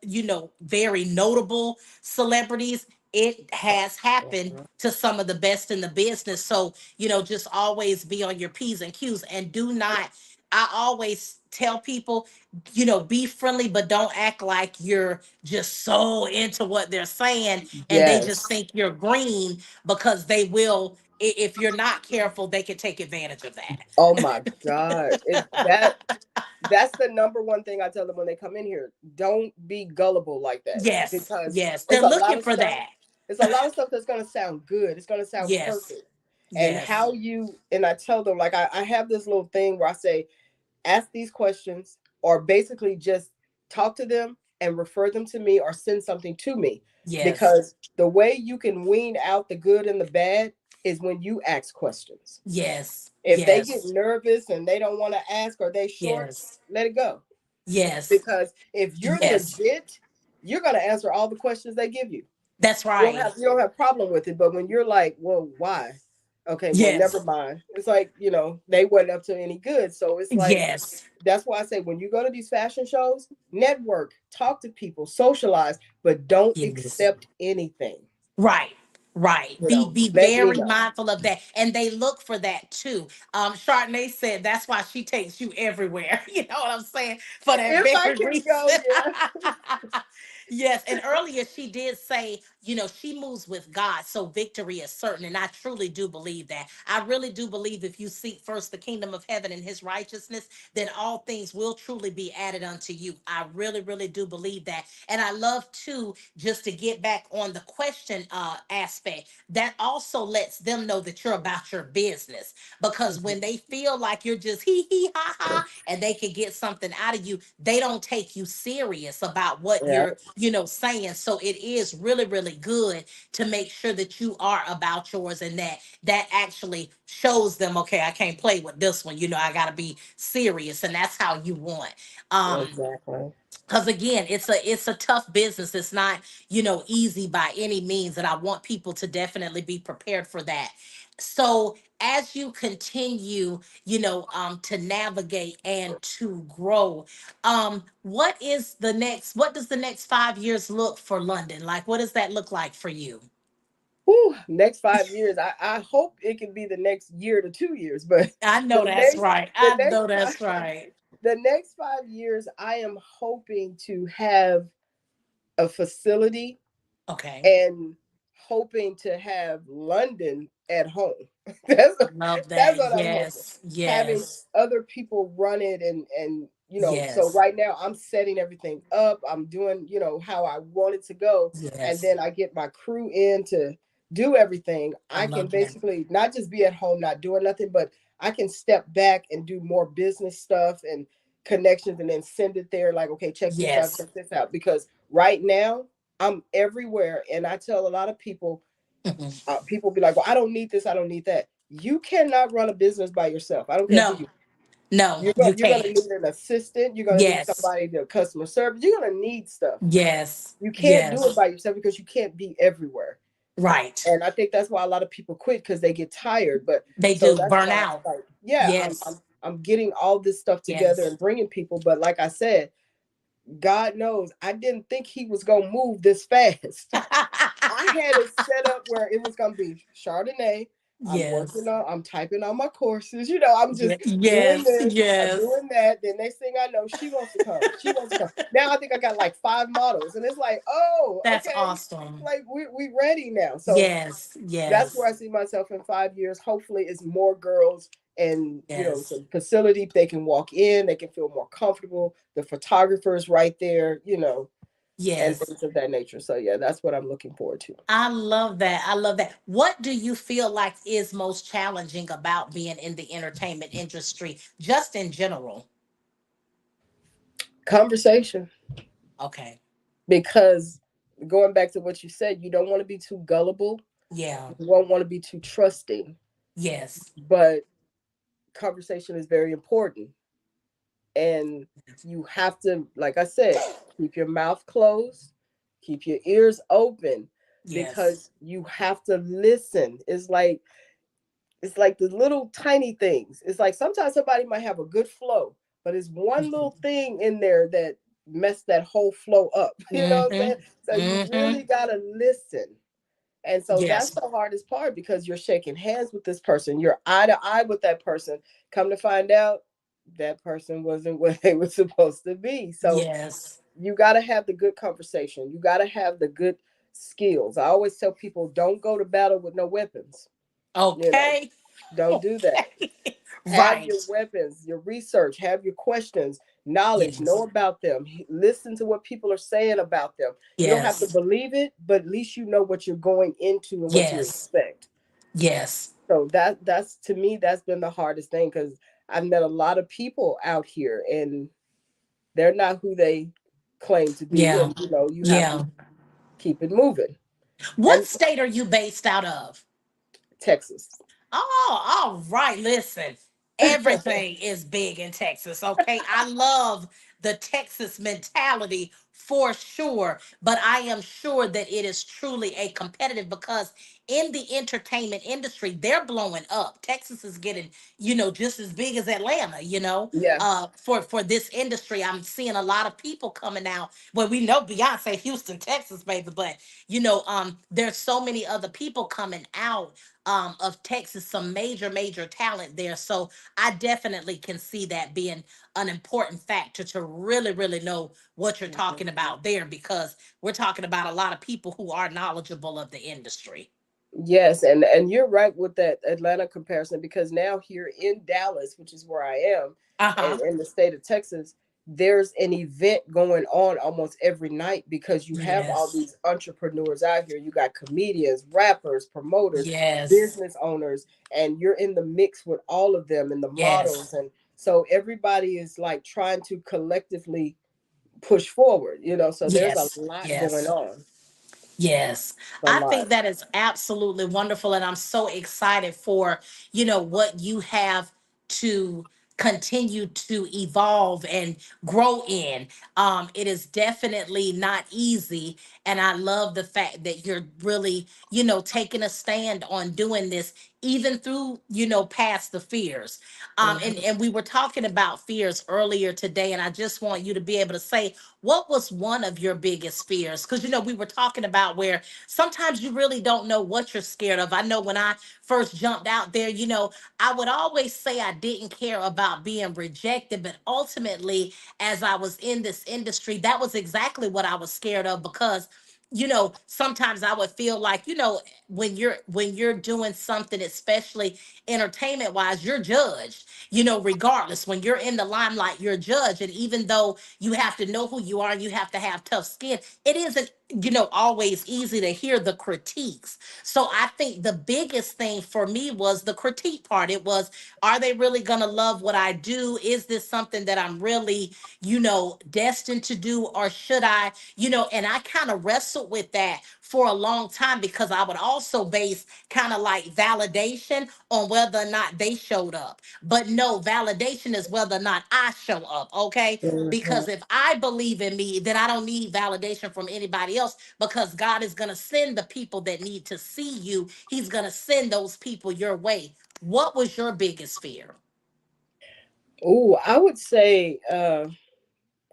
very notable celebrities. It has happened
Mhm.
to some of the best in the business. So, just always be on your P's and Q's, and do not, I always tell people, be friendly, but don't act like you're just so into what they're saying and they just
Yes.
think you're green, because they will, if you're not careful, they can take advantage of that.
Oh my God. That's the number one thing I tell them when they come in here. Don't be gullible like that,
Yes,
because
yes.
it's
They're
a lot
looking
of
for
stuff.
that.
It's a lot of stuff that's gonna sound good. It's gonna sound
Yes,
perfect. And
yes,
I tell them, like, I have this little thing where I say, ask these questions, or basically just talk to them and refer them to me, or send something to me,
yes,
because the way you can wean out the good and the bad is when you ask questions.
yes,
If they get
yes,
nervous and they don't want to ask, or they short,
yes.
let it go.
Yes.
Because if you're
Yes.
legit, you're going to answer all the questions they give you.
That's right.
You don't have problem with it. But when you're like, well, why? Okay, well, never
Yes.
mind. It's like, they wasn't up to any good. So it's like,
Yes.
that's why I say when you go to these fashion shows, network, talk to people, socialize, but don't
Yes.
accept anything.
Right. Right. Be
Let me
very
know.
mindful of that. And they look for that too. Chardonnay said that's why she takes you everywhere. You know what I'm saying? For that
If I
very
can
reason.
go, yeah.
Yes. And earlier she did say, she moves with God. So victory is certain. And I truly do believe that. I really do believe if you seek first the kingdom of heaven and his righteousness, then all things will truly be added unto you. I really, really do believe that. And I love too, just to get back on the question aspect, that also lets them know that you're about your business. Because when
Mhm.
they feel like you're just hee hee ha ha and they can get something out of you, they don't take you serious about what
Yeah,
you're, saying. So it is really, really good to make sure that you are about yours, and that actually shows them, okay, I can't play with this one. I got to be serious, and that's how you want.
exactly.
Because again, it's a tough business. It's not, easy by any means, and I want people to definitely be prepared for that. So as you continue, to navigate and to grow, what does the next 5 years look for London? Like, what does that look like for you?
Whew, next 5 years. I hope it can be the next year to 2 years, but
I know
the
that's
next
right.
the
I know
next
that's
five
right.
the next 5 years, I am hoping to have a facility
Okay.
and hoping to have London at home. that's
Love
that's
that.
what I'm hoping.
Yes.
Having
Yes.
other people run it, and so
Yes.
right now I'm setting everything up. I'm doing how I want it to go, and
Yes.
then I get my crew in to do everything.
I
I can
love that.
basically not just be at home not doing nothing, but I can step back and do more business stuff and connections, and then send it there like, okay,
Yes.
check this out, because right now I'm everywhere, and I tell a lot of people,
Mhm.
people be like, "Well, I don't need this, I don't need that." You cannot run a business by yourself. I don't care who
No,
you.
no, you
You're gonna
can't.
need an assistant. You're gonna need
Yes,
somebody to customer service. You're gonna need stuff.
yes,
You can't do it
yes,
by yourself because you can't be everywhere.
right.
And I think that's why a lot of people quit, because they get tired. But
They
so
do
that's
burn
why,
out.
like, yeah,
Yes,
I'm getting all this stuff together
yes.
and bringing people. But like I said, God knows I didn't think He was gonna move this fast. I had it set up where it was gonna be Chardonnay.
Yes,
I'm typing on my courses. I'm just doing
yes,
this, I'm
yes.
doing that. The next thing I know, she wants to come. She wants to come. Now I think I got like 5 models, and it's like, oh,
That's
okay,
awesome.
like we ready now. So
Yes,
that's where
yes,
I see myself in 5 years. Hopefully, it's more girls, and
yes,
some facility they can walk in, they can feel more comfortable. The photographers right there, and
yes.
things of that nature. So yeah, that's what I'm looking forward to.
I love that. I love that. What do you feel like is most challenging about being in the entertainment industry, just in general?
Conversation,
Okay.
because going back to what you said, you don't want to be too gullible.
Yeah.
You won't want to be too trusting,
Yes.
but conversation is very important. And you have to, like I said, keep your mouth closed, keep your ears open,
Yes.
because you have to listen. It's like the little tiny things. It's like sometimes somebody might have a good flow, but it's one little thing in there that messed that whole flow up. You know what I'm saying?
Mm-hmm.
So you
Mm-hmm.
really gotta listen. And so that's
Yes.
the hardest part, because you're shaking hands with this person, you're eye to eye with that person. Come to find out, that person wasn't what they were supposed to be. So
Yes.
you got to have the good conversation. You got to have the good skills. I always tell people, don't go to battle with no weapons. You know,
Okay.
don't do that. Have
Right.
your weapons, your research, have your questions, knowledge,
Yes.
know about them, listen to what people are saying about them. You don't have to
Yes.
believe it, but at least you know what you're going into and what to
Yes.
expect.
Yes.
So that's to me, that's been the hardest thing, because I've met a lot of people out here, and they're not who they claim to be,
Yeah.
and you have to
Yeah.
keep it moving.
What
And
state are you based out of?
Texas.
Oh, all right. Listen, everything is big in Texas. Okay. I love the Texas mentality for sure. But I am sure that it is truly a competitive, because in the entertainment industry, they're blowing up. Texas is getting, just as big as Atlanta,
Yeah.
for this industry. I'm seeing a lot of people coming out. Well, we know Beyonce, Houston, Texas, baby, but there's so many other people coming out of Texas, some major talent there. So I definitely can see that being an important factor to really, really know what you're talking about there, because we're talking about a lot of people who are knowledgeable of the industry.
Yes, and you're right with that Atlanta comparison, because now here in Dallas, which is where I am, and
Uh-huh.
in the state of Texas, there's an event going on almost every night, because you have all
Yes.
these entrepreneurs out here. You got comedians, rappers, promoters,
Yes.
business owners, and you're in the mix with all of them, and the models.
Yes.
And so everybody is like trying to collectively push forward, so there's a
Yes.
lot going
Yes.
on.
Yes,
A
I
lot.
think that is absolutely wonderful. And I'm so excited for, what you have to continue to evolve and grow in. It is definitely not easy. And I love the fact that you're really, taking a stand on doing this, even through, past the fears. And we were talking about fears earlier today. And I just want you to be able to say, what was one of your biggest fears? Because, we were talking about where sometimes you really don't know what you're scared of. I know when I first jumped out there, I would always say I didn't care about being rejected. But ultimately, as I was in this industry, that was exactly what I was scared of, because sometimes I would feel like, when you're doing something, especially entertainment wise, you're judged, regardless. When you're in the limelight, you're judged. And even though you have to know who you are and you have to have tough skin, it isn't, always easy to hear the critiques. So I think the biggest thing for me was the critique part. It was, are they really going to love what I do? Is this something that I'm really, destined to do? Or should I, and I kind of wrestled with that for a long time, because I would also base kind of like validation on whether or not they showed up. But no, validation is whether or not I show up. Okay.
Mhm.
Because if I believe in me, then I don't need validation from anybody else, because God is going to send the people that need to see you. He's going to send those people your way. What was your biggest fear?
Oh, I would say,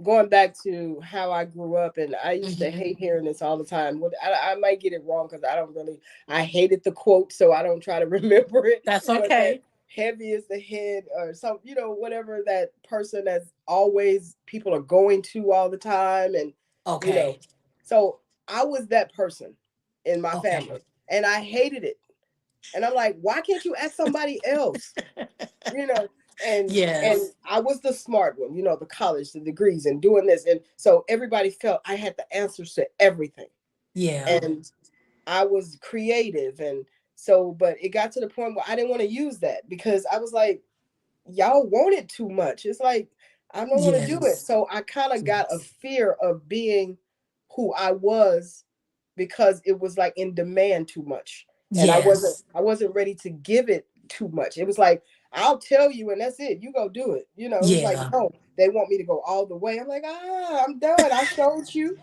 going back to how I grew up, and I used to
Hmm.
hate hearing this all the time. I might get it wrong, because I don't really, I hated the quote, so I don't try to remember it.
That's
But that
okay.
heavy is the head, or some, whatever, that person that's always people are going to all the time. And, you know,
Okay.
so I was that person in my
Okay.
family, and I hated it. And I'm like, why can't you ask somebody else? you know and
Yes.
I was the smart one, the college, the degrees, and doing this, and so everybody felt I had the answers to everything.
Yeah.
And I was creative, and so, but it got to the point where I didn't want to use that, because I was like, y'all want it too much. It's like, I don't want to do it.
Yes.
So I kind of got a
Yes.
fear of being who I was, because it was like in demand too much. And I wasn't
Yes.
I wasn't ready to give it too much. It was like, I'll tell you and that's it. You go do it. It was like,
Yeah.
no, they want me to go all the way. I'm like, I'm done. I showed you.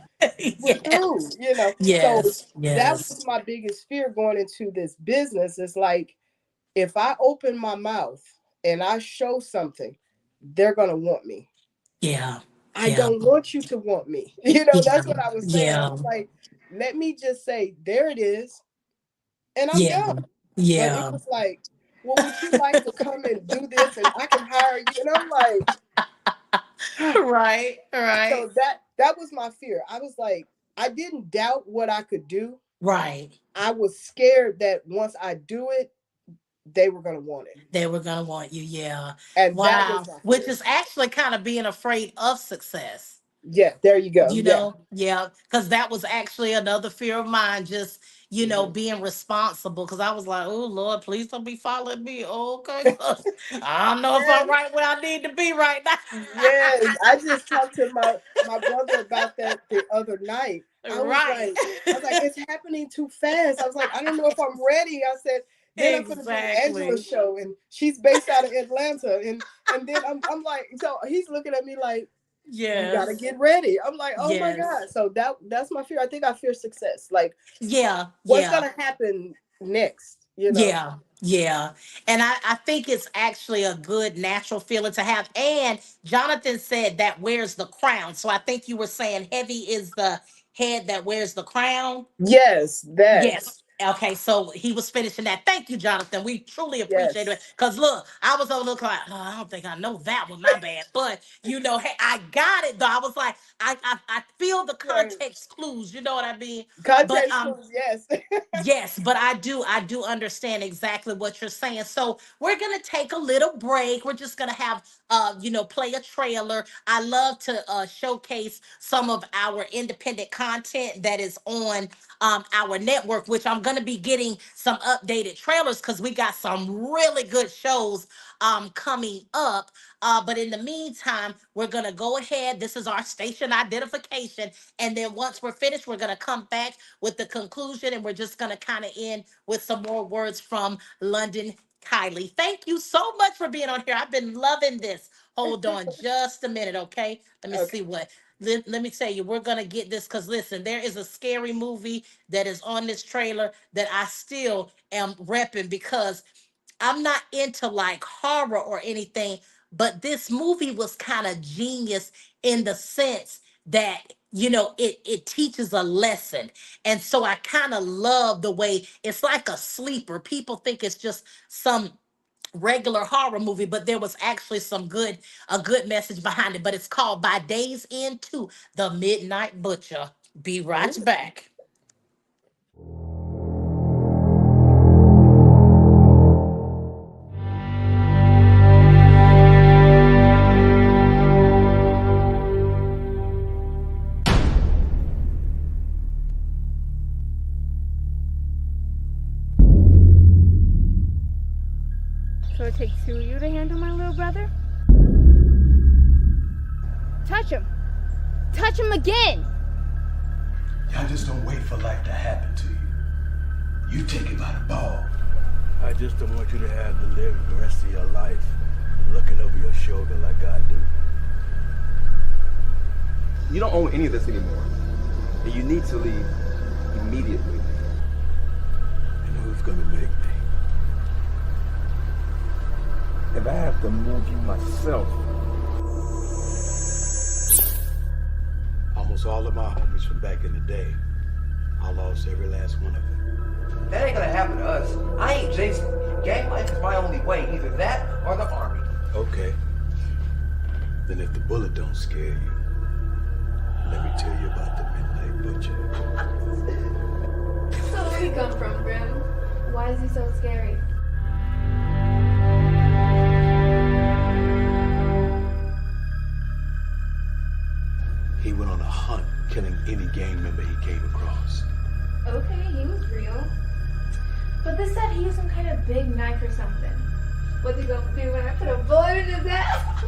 We're through.
Yes.
So
Yes.
that was
Yes.
my biggest fear going into this business. It's like, if I open my mouth and I show something, they're gonna want me.
Yeah.
I
Yeah.
don't want you to want me.
Yeah.
That's what I was saying. I
Yeah.
was like, let me just say, there it is, and I'm
Yeah.
done. But it
Yeah.
was like, well, would you like to come and do this, and I can hire you? And I'm like,
Right. Right.
so that was my fear. I was like, I didn't doubt what I could do.
Right.
I was scared that once I do it, they were gonna want it.
They were gonna want you. Yeah.
And that was
Wow.
my
Which
fear.
is actually kind of being afraid of success.
Yeah, there you go. Yeah.
Yeah, because that was actually another fear of mine, just,
Mhm.
being responsible. Because I was like, oh, Lord, please don't be following me. Okay, 'cause I don't know if I'm
Yes.
right where I need to be right
Yes, I just talked to my brother about that the other night.
now. Right.
I was like, it's happening too fast. I was like, I don't know if I'm ready. I said, then I'm gonna do Angela's
Exactly.
show, and she's based out of Atlanta, and then I'm like, so he's looking at me like, You got to
Yes.
get ready. I'm like, oh my
Yes.
God. So that's my fear. I think I fear success. Like,
Yeah.
what's
Yeah.
gonna happen next? You know?
Yeah, yeah. And I think it's actually a good natural feeling to have. And Jonathan said that wears the crown. So I think you were saying heavy is the head that wears the crown.
Yes, that.
Yes. Okay, so he was finishing that. Thank you, Jonathan. We truly appreciate it.
Yes.
Cause look, I was over looking like, oh, I don't think I know that one, my bad. But hey, I got it though. I was like, I feel the
Right.
context clues, you know what I mean? But
Context clues. Yes.
yes, but I do understand exactly what you're saying. So we're gonna take a little break. We're just gonna have play a trailer. I love to showcase some of our independent content that is on our network, which I'm gonna be getting some updated trailers because we got some really good shows coming up. But in the meantime, we're gonna go ahead. This is our station identification, and then once we're finished, we're gonna come back with the conclusion, and we're just going to kind of end with some more words from Londen Kailie. Thank you so much for being on here. I've been loving this. Hold on just a minute, okay? Let me
Okay.
see what. Let me tell you, we're going to get this because listen, there is a scary movie that is on this trailer that I still am repping because I'm not into like horror or anything, but this movie was kind of genius in the sense that it teaches a lesson. And so I kind of love the way it's like a sleeper. People think it's just some regular horror movie, but there was actually a good message behind it. But it's called By Days End 2, The Midnight Butcher. Be right
Ooh.
back.
So it takes two of you to handle my little brother? Touch him. Touch him again.
Y'all just don't wait for life to happen to you. You take it by the ball.
I just don't want you to have to live the rest of your life looking over your shoulder like I do.
You don't own any of this anymore. And you need to leave immediately.
And who's gonna make me?
If I have to move you myself.
Almost all of my homies from back in the day, I lost every last one of them.
That ain't gonna happen to us. I ain't Jason. Gang life is my only way. Either that or the army.
Okay. Then if the bullet don't scare you, let me tell you about the Midnight Butcher.
So where do you come from, Grim? Why is he so scary?
He went on a hunt, killing any gang member he came across.
Okay, he was real. But this said he used some kind of big knife or something. What's he gonna do when I put a bullet in his ass?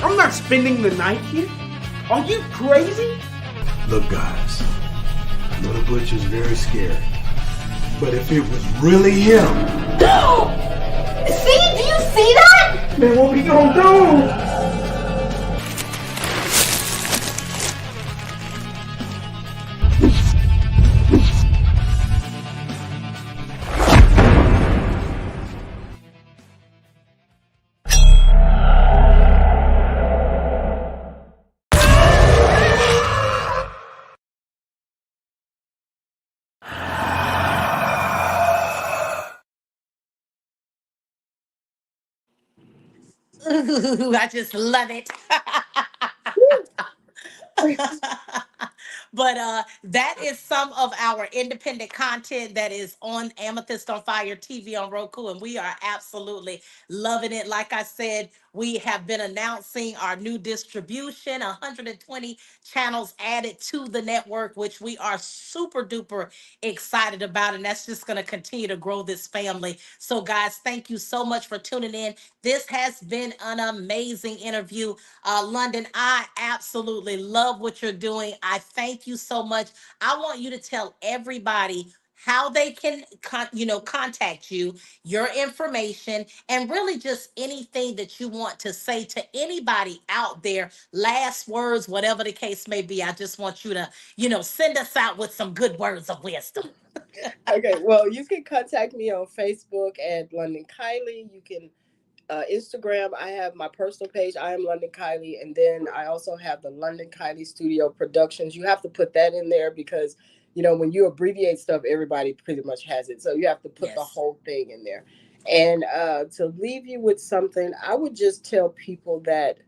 I'm not spending the night here. Are you crazy?
Look, guys, I know the Butcher's very scary, but if it was really him,
No! See? Do you see that?
Man, what we gonna do?
Ooh, I just love it. But that is some of our independent content that is on Amethyst on Fire TV on Roku, and we are absolutely loving it. Like I said, we have been announcing our new distribution, 120 channels added to the network, which we are super duper excited about. And that's just going to continue to grow this family. So, guys, thank you so much for tuning in. This has been an amazing interview. London, I absolutely love what you're doing. I thank you so much. I want you to tell everybody how they can contact you, your information, and really just anything that you want to say to anybody out there, last words, whatever the case may be. I just want you to send us out with some good words of wisdom.
Okay, well, you can contact me on Facebook at Londen Kailie. You can Instagram. I have my personal page. I am Londen Kailie, and then I also have the Londen Kailie Studio Productions. You have to put that in there because when you abbreviate stuff, everybody pretty much has it. So you have to put the
Yes.
whole thing in there. And to leave you with something, I would just tell people that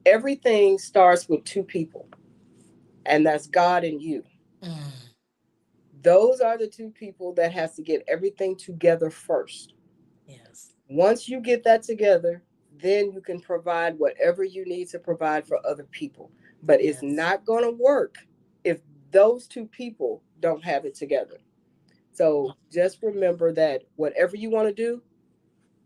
everything starts with two people, and that's God and you.
Mm,
Those are the two people that has to get everything together first.
yes.
Once you get that together, then you can provide whatever you need to provide for other people. But it's
Yes.
not going to work if those two people don't have it together. So just remember that whatever you want to do,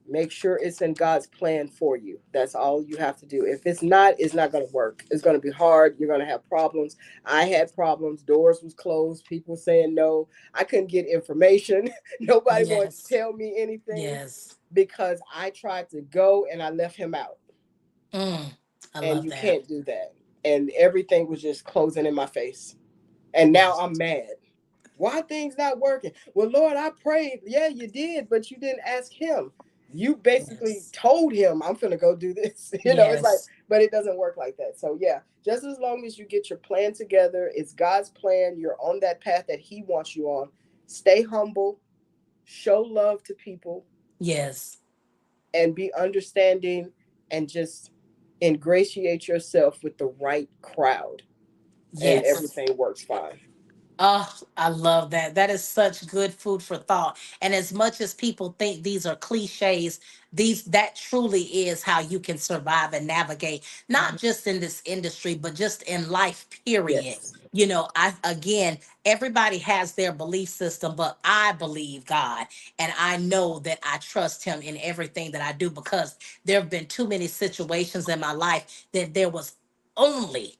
make sure it's in God's plan for you. That's all you have to do. If it's not going to work. It's going to be hard. You're going to have problems. I had problems. Doors was closed. People saying no. I couldn't get information. Nobody wanted to
Yes.
tell me anything
Yes.
because I tried to go and I left him out.
Mm, I
And
love
you
that.
can't do that. And everything was just closing in my face. And now I'm mad. Why things not working? Well, Lord, I prayed. Yeah, you did, but you didn't ask him. You basically
Yes.
told him, I'm gonna go do this. It's like,
Yes.
but it doesn't work like that. So yeah, just as long as you get your plan together, it's God's plan. You're on that path that He wants you on. Stay humble, show love to people,
Yes.
and be understanding, and just ingratiate yourself with the right crowd, and
Yes.
everything works fine.
Oh, I love that. That is such good food for thought. And as much as people think these are cliches, these that truly is how you can survive and navigate, not just in this industry, but just in life, period.
Yes.
I again, everybody has their belief system, but I believe God and I know that I trust him in everything that I do because there have been too many situations in my life that there was only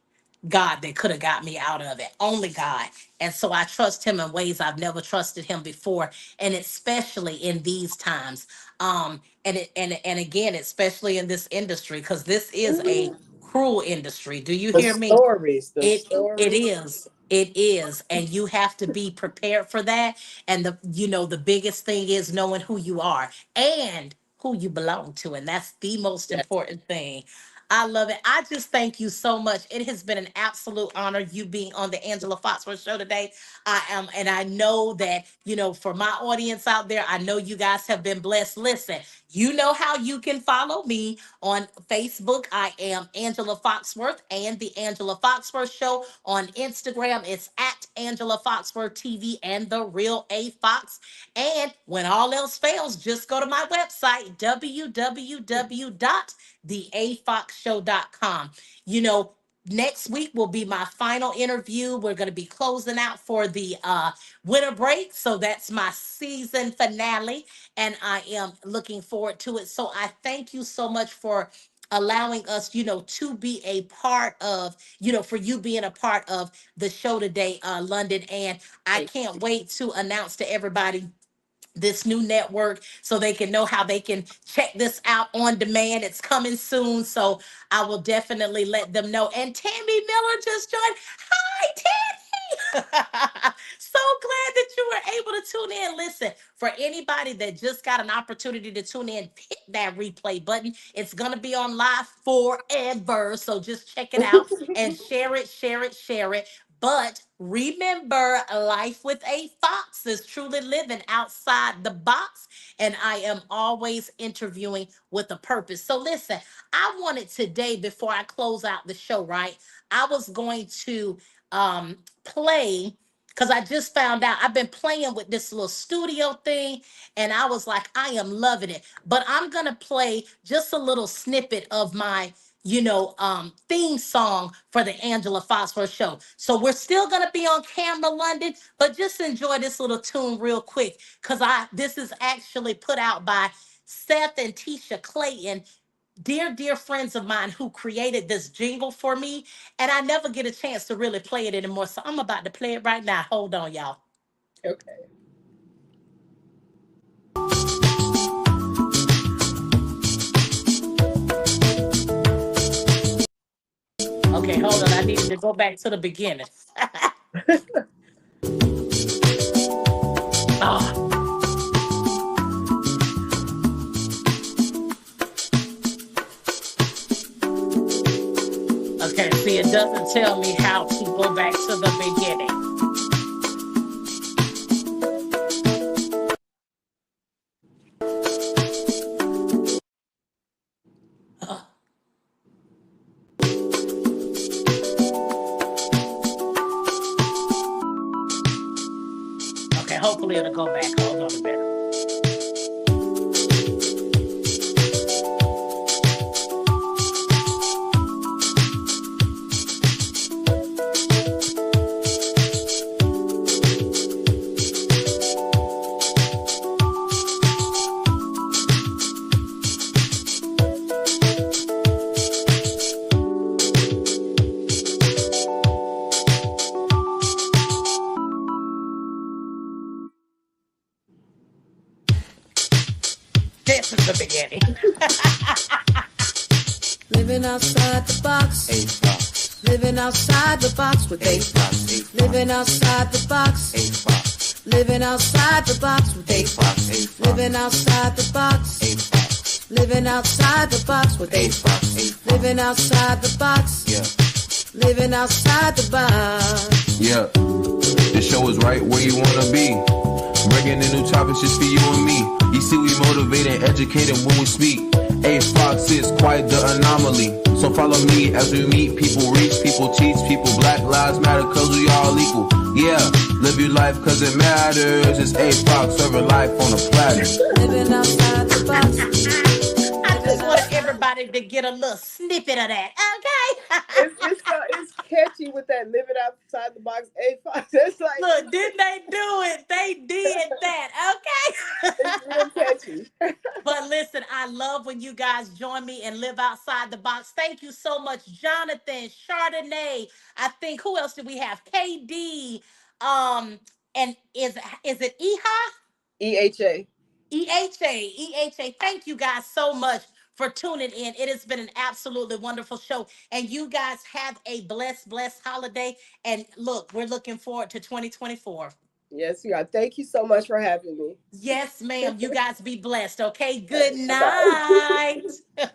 God that could have got me out of it. Only God. And so I trust him in ways I've never trusted him before. And especially in these times. And again, especially in this industry, because this is a
Mhm.
cruel industry. Do you
The
hear me?
stories, the
It
stories.
is. It is. And you have to be prepared for that. And the biggest thing is knowing who you are and who you belong to. And that's the most
Yes.
important thing. I love it. I just thank you so much. It has been an absolute honor you being on the Angela Foxworth show today. I am, and I know that, for my audience out there, I know you guys have been blessed. Listen, you know how you can follow me on Facebook. I am Angela Foxworth and the Angela Foxworth Show. On Instagram, it's at Angela Foxworth TV and the Real A Fox. And when all else fails, just go to my website, www.theafoxshow.com. You know, next week will be my final interview. We're going to be closing out for the winter break. So that's my season finale. And I am looking forward to it. So I thank you so much for allowing us, to be a part of, for you being a part of the show today, London. And I
Thank
can't wait to announce to everybody this new network so they can know how they can check this out on demand. It's coming soon. So I will definitely let them know. And Tammy Miller just joined. Hi, Tammy. So glad that you were able to tune in. Listen, for anybody that just got an opportunity to tune in, hit that replay button. It's going to be on live forever. So just check it out
you.
and share it, share it, share it. But remember, life with a fox is truly living outside the box. And I am always interviewing with a purpose. So, listen, I wanted today, before I close out the show, right? I was going to play because I just found out I've been playing with this little studio thing and I was like, I am loving it. But I'm going to play just a little snippet of my theme song for the Angela Foxworth show. So we're still gonna be on camera, London, but just enjoy this little tune real quick, cause this is actually put out by Seth and Tisha Clayton, dear friends of mine who created this jingle for me, and I never get a chance to really play it anymore. So I'm about to play it right now. Hold on, y'all.
Okay.
Okay, hold on. I needed to go back to the beginning. Oh, okay, see, it doesn't tell me how to go back to the beginning. Oh, okay, hopefully it'll go back. Hold on a minute. This is the beginning.
Living outside the box.
A fox.
Living outside the box with
A
a
fox.
Living outside the box.
A fox.
Living outside the box with
A
a
fox. A fox.
Living outside the box.
A fox.
Living outside the box with
A
a
fox. A fox.
Living outside the box.
Yeah.
Living outside the box.
Yeah, this show is right where you wanna be. Bringing in new topics just for you and me. You see, we motivate and educate when we speak. A Fox is quite the anomaly. So follow me as we meet people, reach people, teach people. Black lives matter cause we all equal. Yeah, live your life cause it matters. It's A Fox serving life on a platter.
Living outside the box.
I just want everybody to get a little snippet of that, okay?
It's catchy with that living outside the box A5. It's like,
Look, didn't they do it? They did that, okay?
it's real catchy.
But listen, I love when you guys join me and live outside the box. Thank you so much, Jonathan, Chardonnay. I think who else do we have? KD. And is it Eha?
EHA.
EHA. Thank you guys so much for tuning in. It has been an absolutely wonderful show. And you guys have a blessed holiday. And look, we're looking forward to 2024.
Yes, you are. Thank you so much for having me.
Yes, ma'am. You guys be blessed. Okay. Good
Bye.
night.